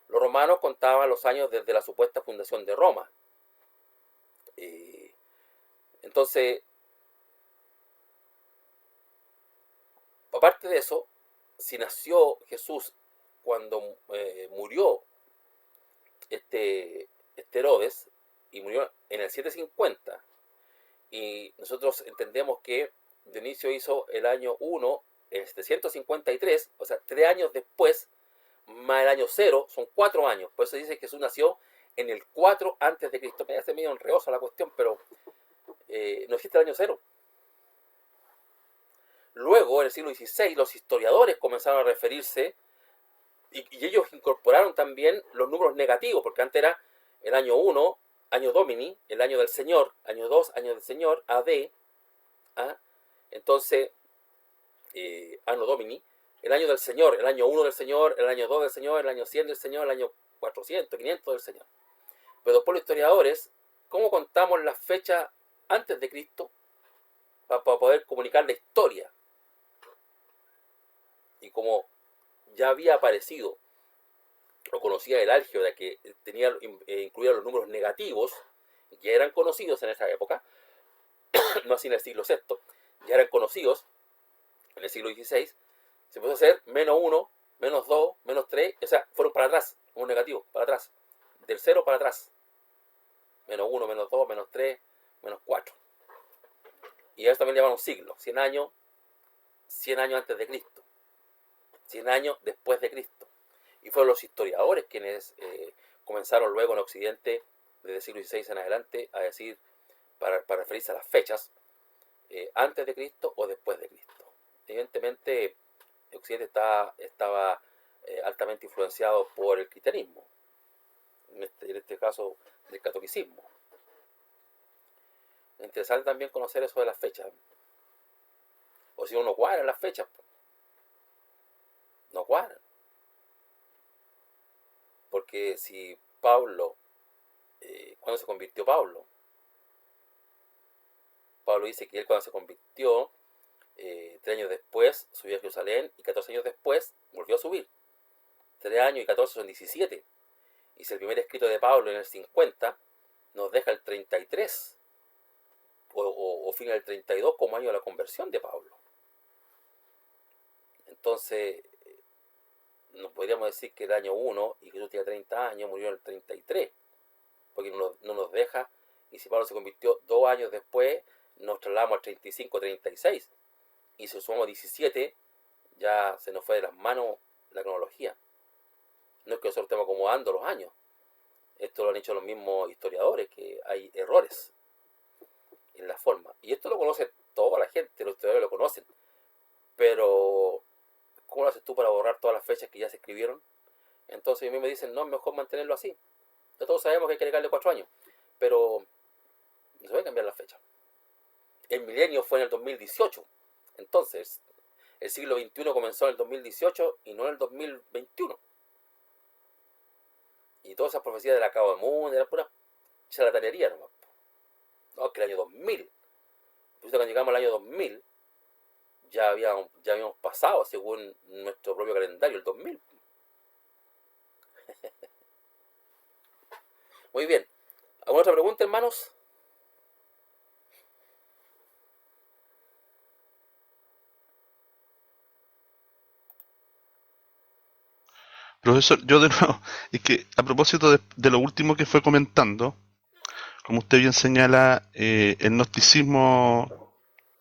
Los romanos contaban los años desde la supuesta fundación de Roma. Entonces, aparte de eso, si nació Jesús cuando murió este Herodes, y murió en el 750, y nosotros entendemos que Dionisio hizo el año 1 en 753, o sea, 3 años después, más el año 0, son 4 años. Por eso dice que Jesús nació en el 4 antes de Cristo. Me hace medio enredosa la cuestión, pero no existe el año 0. Luego, en el siglo XVI, los historiadores comenzaron a referirse, y ellos incorporaron también los números negativos, porque antes era el año 1, año Domini, el año del Señor, año 2, año del Señor, AD, entonces, anno Domini, el año del Señor, el año 1 del Señor, el año 2 del Señor, el año 100 del Señor, el año 400, 500 del Señor. Pero después los historiadores, ¿cómo contamos las fechas antes de Cristo para poder comunicar la historia? Y como ya había aparecido, lo conocía el álgebra, que tenía incluía los números negativos, ya eran conocidos en esa época, no así en el siglo VI, ya eran conocidos en el siglo XVI, se empezó a hacer -1, -2, -3, o sea, fueron para atrás. un negativo, para atrás, del 0 para atrás, menos 1, menos 2, menos 3, menos 4. Y a eso también le llaman un siglo, 100 años antes de Cristo, 100 años después de Cristo. Y fueron los historiadores quienes comenzaron luego en Occidente, desde el siglo XVI en adelante, a decir, para referirse a las fechas, antes de Cristo o después de Cristo. Evidentemente, Occidente estaba altamente influenciado por el cristianismo, en este caso del catolicismo. Es interesante también conocer eso de las fechas. O si uno cuadra las fechas, no cuadran. Porque si Pablo, cuando se convirtió Pablo dice que él cuando se convirtió, 3 años después subió a Jerusalén y 14 años después volvió a subir. 3 años y 14 son 17. Y si el primer escrito de Pablo en el 50 nos deja el 33 o fin del 32 como año de la conversión de Pablo. Entonces, nos podríamos decir que el año 1 y Jesús tenía 30 años, murió en el 33, porque no nos deja, y si Pablo se convirtió 2 años después, nos trasladamos al 35, 36, y si sumamos 17, ya se nos fue de las manos la cronología. No es que nosotros estemos acomodando los años, esto lo han hecho los mismos historiadores, que hay errores en la forma, y esto lo conoce toda la gente, los historiadores lo conocen, pero ¿cómo lo haces tú para borrar todas las fechas que ya se escribieron? Entonces a mí me dicen, no, es mejor mantenerlo así. Ya todos sabemos que hay que agregarle 4 años, pero no se puede cambiar la fecha. El milenio fue en el 2018, entonces el siglo XXI comenzó en el 2018 y no en el 2021. Y todas esas profecías del acabo del mundo eran pura charlatanería nomás. No, que el año 2000. Pues cuando llegamos al año 2000, ya habíamos pasado, según nuestro propio calendario, el 2000. Muy bien. ¿Alguna otra pregunta, hermanos? Profesor, yo de nuevo, es que a propósito de lo último que fue comentando, como usted bien señala, el gnosticismo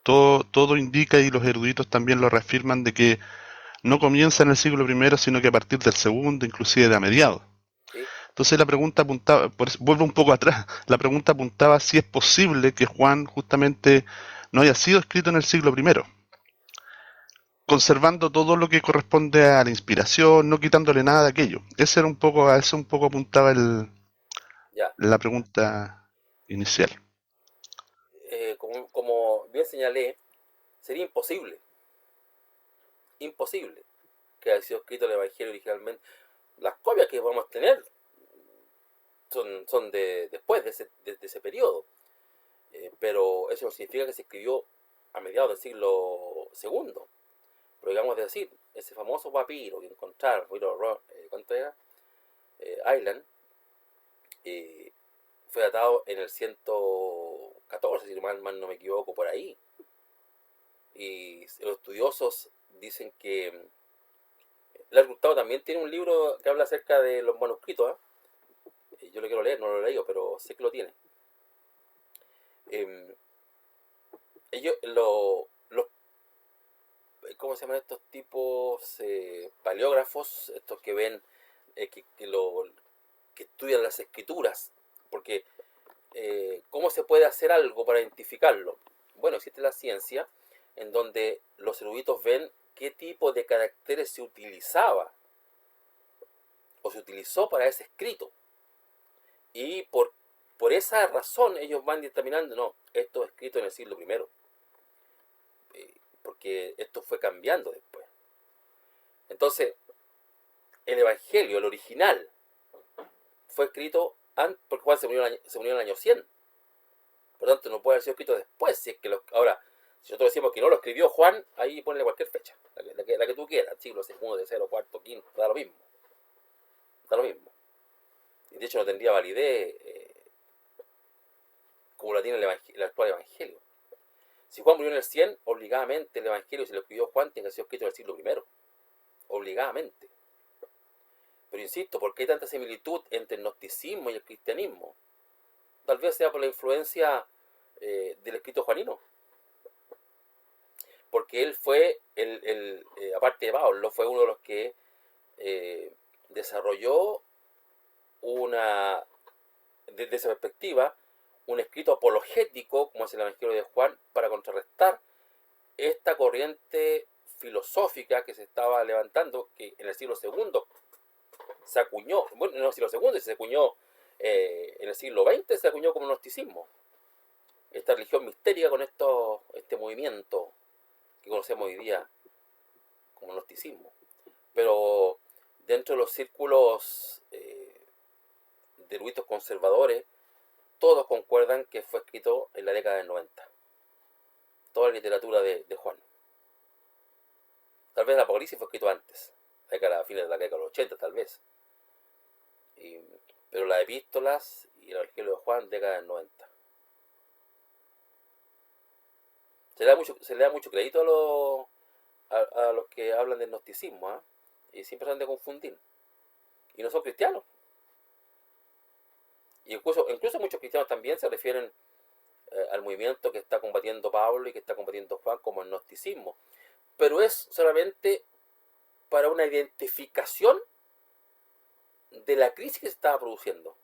todo indica y los eruditos también lo reafirman de que no comienza en el siglo I, sino que a partir del segundo, inclusive de a mediados. Sí. Entonces la pregunta apuntaba, vuelvo un poco atrás, la pregunta apuntaba si es posible que Juan justamente no haya sido escrito en el siglo I, conservando todo lo que corresponde a la inspiración, no quitándole nada de aquello. A eso un poco apuntaba Ya. la pregunta inicial. Como bien señalé, sería imposible que haya sido escrito el Evangelio originalmente. Las copias que podemos tener son de después de ese periodo, pero eso no significa que se escribió a mediados del siglo II. Pero digamos decir, ese famoso papiro que encontraron, ¿cuánto era? Island, fue datado en el 114, si mal no me equivoco, por ahí. Y los estudiosos dicen que Larry Hurtado también tiene un libro que habla acerca de los manuscritos. Yo lo quiero leer, no lo he leído, pero sé que lo tiene. Ellos, los ¿cómo se llaman estos tipos? Paleógrafos, estos que ven, que estudian las escrituras. Porque, ¿cómo se puede hacer algo para identificarlo? Bueno, existe la ciencia en donde los eruditos ven qué tipo de caracteres se utilizaba o se utilizó para ese escrito. Y por esa razón ellos van determinando, no, esto es escrito en el siglo I. Porque esto fue cambiando después. Entonces, el Evangelio, el original, fue escrito antes, porque Juan se murió en el año 100. Por lo tanto, no puede haber sido escrito después. Si es que ahora, si nosotros decimos que no lo escribió Juan, ahí ponle cualquier fecha, la que tú quieras, siglo segundo, tercero, cuarto, quinto, da lo mismo. Da lo mismo. Y de hecho no tendría validez como la tiene el actual Evangelio. Si Juan murió en el 100, obligadamente el Evangelio, si lo escribió Juan, tiene que ser escrito en el siglo I. Obligadamente. Pero insisto, ¿por qué hay tanta similitud entre el gnosticismo y el cristianismo? Tal vez sea por la influencia del escrito juanino. Porque él fue, aparte de Pablo, fue uno de los que desarrolló desde esa perspectiva, un escrito apologético, como es el Evangelio de Juan, para contrarrestar esta corriente filosófica que se estaba levantando, que en el siglo II se acuñó, bueno, no en el siglo II, se acuñó en el siglo XX, se acuñó como gnosticismo. Esta religión mistérica con este movimiento que conocemos hoy día como gnosticismo. Pero dentro de los círculos de eruditos conservadores, todos concuerdan que fue escrito en la década del 90. Toda la literatura de Juan. Tal vez el Apocalipsis fue escrito antes, a fines de la década de los 80, tal vez. Pero las epístolas y el Evangelio de Juan, década del 90. Se le da mucho crédito a los que hablan del gnosticismo, ¿eh? Y siempre se han de confundir. Y no son cristianos. Y incluso muchos cristianos también se refieren al movimiento que está combatiendo Pablo y que está combatiendo Juan como el gnosticismo. Pero es solamente para una identificación de la crisis que se estaba produciendo.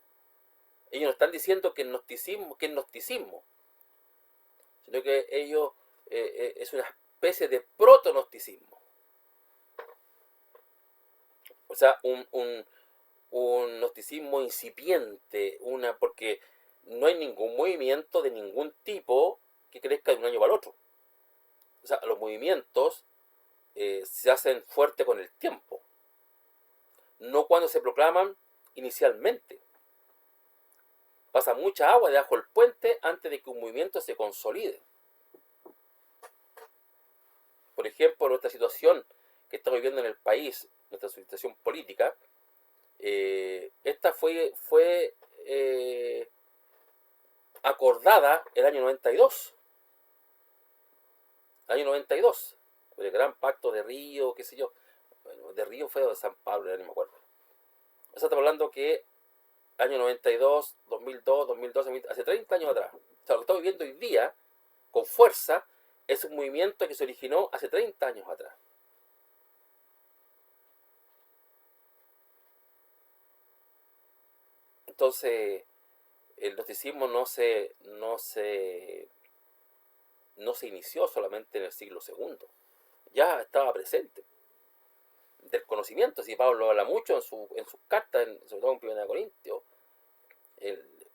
Ellos no están diciendo que es gnosticismo, sino que ellos es una especie de proto-gnosticismo. O sea, un gnosticismo incipiente, porque no hay ningún movimiento de ningún tipo que crezca de un año para el otro. O sea, los movimientos se hacen fuertes con el tiempo, no cuando se proclaman inicialmente. Pasa mucha agua debajo del puente antes de que un movimiento se consolide. Por ejemplo, nuestra situación que estamos viviendo en el país, nuestra situación política, esta fue acordada el año 92. Año 92. El gran pacto de Río, qué sé yo. Bueno, de Río fue de San Pablo, ya no me acuerdo. O sea, estamos hablando que año 92, 2002, 2012, hace 30 años atrás. O sea, lo que estamos viviendo hoy día, con fuerza, es un movimiento que se originó hace 30 años atrás. Entonces, el gnosticismo no se inició solamente en el siglo II. Ya estaba presente. Del conocimiento, si Pablo habla mucho en sus cartas, sobre todo en 1 Corintios,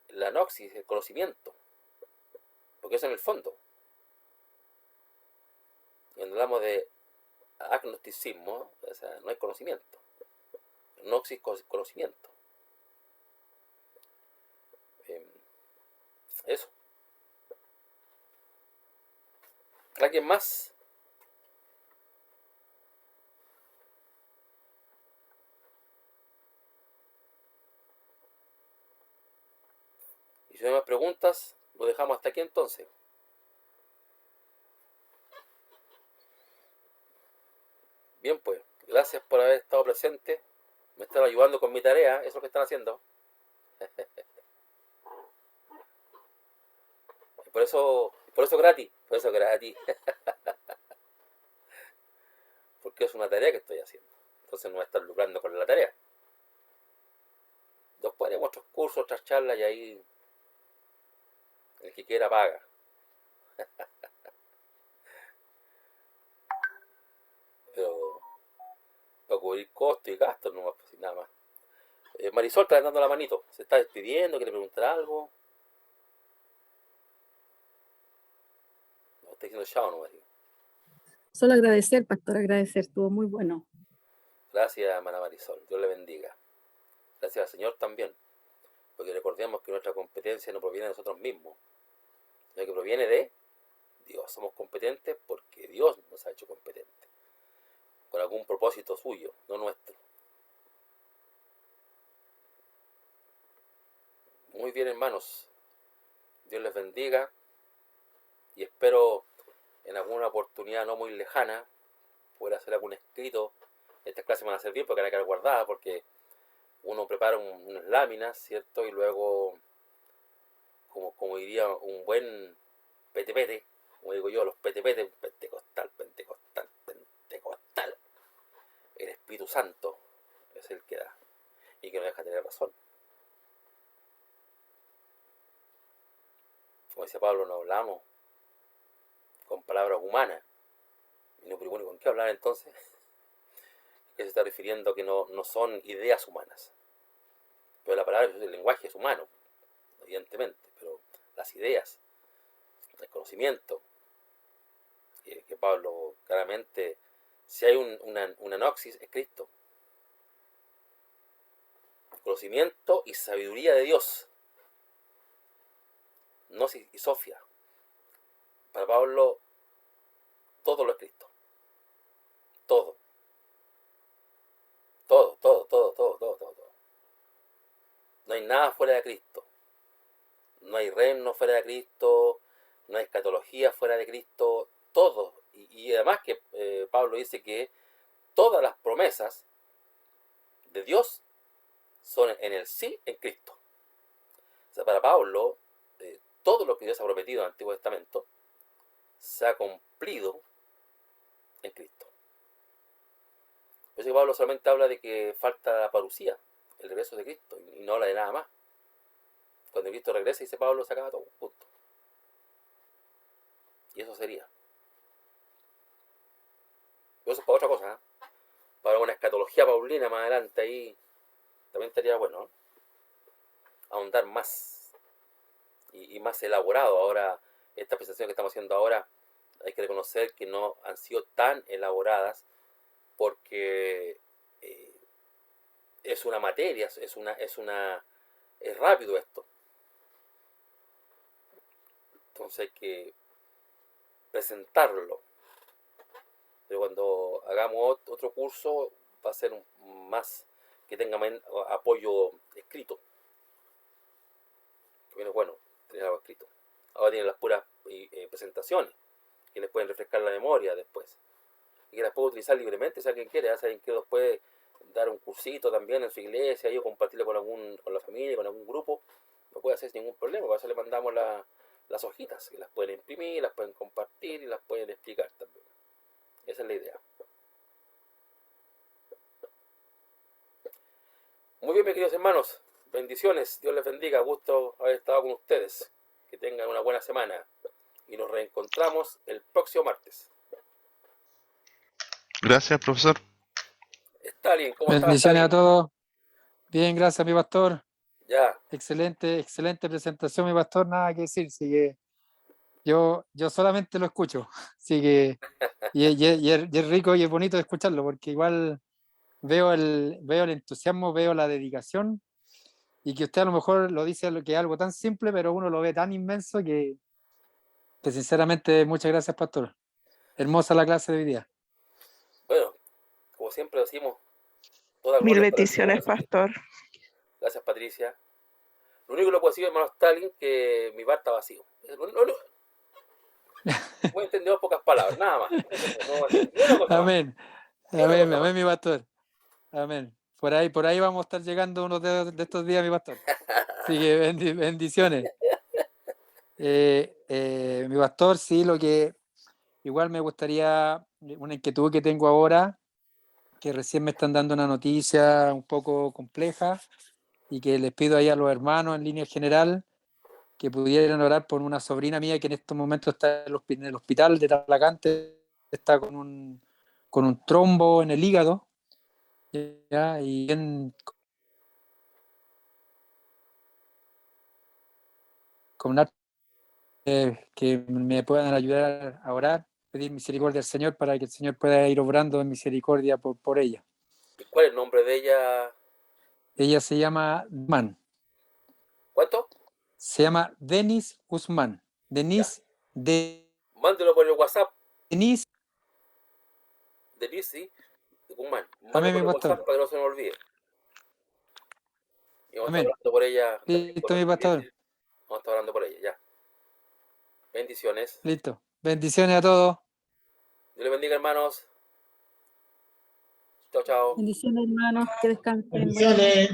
la noxis, el conocimiento. Porque eso en el fondo. Cuando hablamos de agnosticismo, o sea, no hay conocimiento. Noxis, conocimiento. Eso. ¿Alguien más? Y si no hay más preguntas, lo dejamos hasta aquí entonces. Bien, pues, gracias por haber estado presente. Me están ayudando con mi tarea, eso es lo que están haciendo. Por eso gratis, porque es una tarea que estoy haciendo. Entonces no voy a estar lucrando con la tarea. Después haremos otros cursos, otras charlas y ahí el que quiera paga. Pero para cubrir costos y gastos, no pues, nada más. Marisol está dando la manito. Se está despidiendo, quiere preguntar algo. No, está diciendo chao, no, María. Solo agradecer, pastor, agradecer, estuvo muy bueno. Gracias, hermana Marisol. Dios le bendiga. Gracias al Señor también. Porque recordemos que nuestra competencia no proviene de nosotros mismos, sino que proviene de Dios. Somos competentes porque Dios nos ha hecho competentes, con algún propósito suyo, no nuestro. Muy bien, hermanos. Dios les bendiga. Y espero en alguna oportunidad no muy lejana poder hacer algún escrito. Estas clases van a servir porque van a quedar guardadas, porque uno prepara unas láminas, ¿cierto? Y luego, como diría un buen petepete, como digo yo, los petepetes, pentecostal, pentecostal, pentecostal. El Espíritu Santo es el que da y que no deja tener razón. Como decía Pablo, no hablamos con palabras humanas. Y no, pero bueno, ¿con qué hablar entonces? Que se está refiriendo a que no son ideas humanas. Pero la palabra, el lenguaje es humano, evidentemente, pero las ideas, el conocimiento, que Pablo claramente, si hay una noxis, es Cristo. Conocimiento y sabiduría de Dios, gnosis y sofia. Para Pablo, todo lo es Cristo. Todo. Todo. No hay nada fuera de Cristo. No hay reino fuera de Cristo. No hay escatología fuera de Cristo. Todo. Y además que Pablo dice que todas las promesas de Dios son en el sí en Cristo. O sea, para Pablo, todo lo que Dios ha prometido en el Antiguo Testamento se ha cumplido en Cristo. Por eso que Pablo solamente habla de que falta la parucía, el regreso de Cristo, y no habla de nada más. Cuando Cristo regresa, dice Pablo, se acaba todo, punto. Y eso sería. Pero eso es para otra cosa, ¿eh? Para una escatología paulina más adelante, ahí también estaría bueno, ¿eh? Ahondar más y más elaborado. Ahora, esta presentación que estamos haciendo ahora, hay que reconocer que no han sido tan elaboradas porque es una materia, es rápido esto. Entonces hay que presentarlo. Pero cuando hagamos otro curso va a ser más que tenga apoyo escrito. Bueno, tener algo escrito. Ahora tienen las puras presentaciones que les pueden refrescar la memoria después. Y que las puedo utilizar libremente si alguien quiere. Si alguien quiere después dar un cursito también en su iglesia y compartirlo con la familia, con algún grupo, no puede hacer sin ningún problema. Por eso le mandamos las hojitas, que las pueden imprimir, las pueden compartir y las pueden explicar también. Esa es la idea. Muy bien, mis queridos hermanos. Bendiciones. Dios les bendiga. Gusto haber estado con ustedes. Que tengan una buena semana. Y nos reencontramos el próximo martes. Gracias, profesor. Stalin, ¿cómo estás, Bendiciones a Stalin? todos. Bien, gracias, mi pastor. Ya. Excelente presentación, mi pastor. Nada que decir. Así que yo solamente lo escucho. Así que y es rico y es bonito escucharlo, porque igual veo el entusiasmo, veo la dedicación, y que usted a lo mejor lo dice que es algo tan simple, pero uno lo ve tan inmenso que sinceramente muchas gracias, pastor. Hermosa la clase de hoy día. Bueno, como siempre decimos, toda Mil gloria para el bendiciones, Señor. pastor. Gracias, Patricia. Lo único que le puedo decir, hermano Stalin, que mi bar está vacío. Muy entendido en pocas palabras, nada más. Amén. Amén, mi pastor. Amén. Por ahí vamos a estar llegando unos de estos días, mi pastor. Así que bendiciones. Mi pastor, sí, lo que igual me gustaría, una inquietud que tengo ahora, que recién me están dando una noticia un poco compleja, y que les pido ahí a los hermanos en línea general que pudieran orar por una sobrina mía que en estos momentos está en el hospital de Talagante, está con un trombo en el hígado, ¿ya? Y con que me puedan ayudar a orar, pedir misericordia al Señor para que el Señor pueda ir obrando en misericordia por ella. ¿Y cuál es el nombre de ella? Ella se llama Guzmán. ¿Cuánto? Se llama Denis Guzmán. Mándelo por el WhatsApp. Denis. Denis, sí. De Guzmán. Amén, Mándelo mi por el pastor. WhatsApp para que no se me olvide. Y vamos a estar Amén. hablando por ella. Listo, mi pastor. Vamos a estar hablando por ella, ya. Bendiciones. Listo. Bendiciones a todos. Dios les bendiga, hermanos. Chao, chao. Bendiciones, hermanos, que descansen. Bendiciones.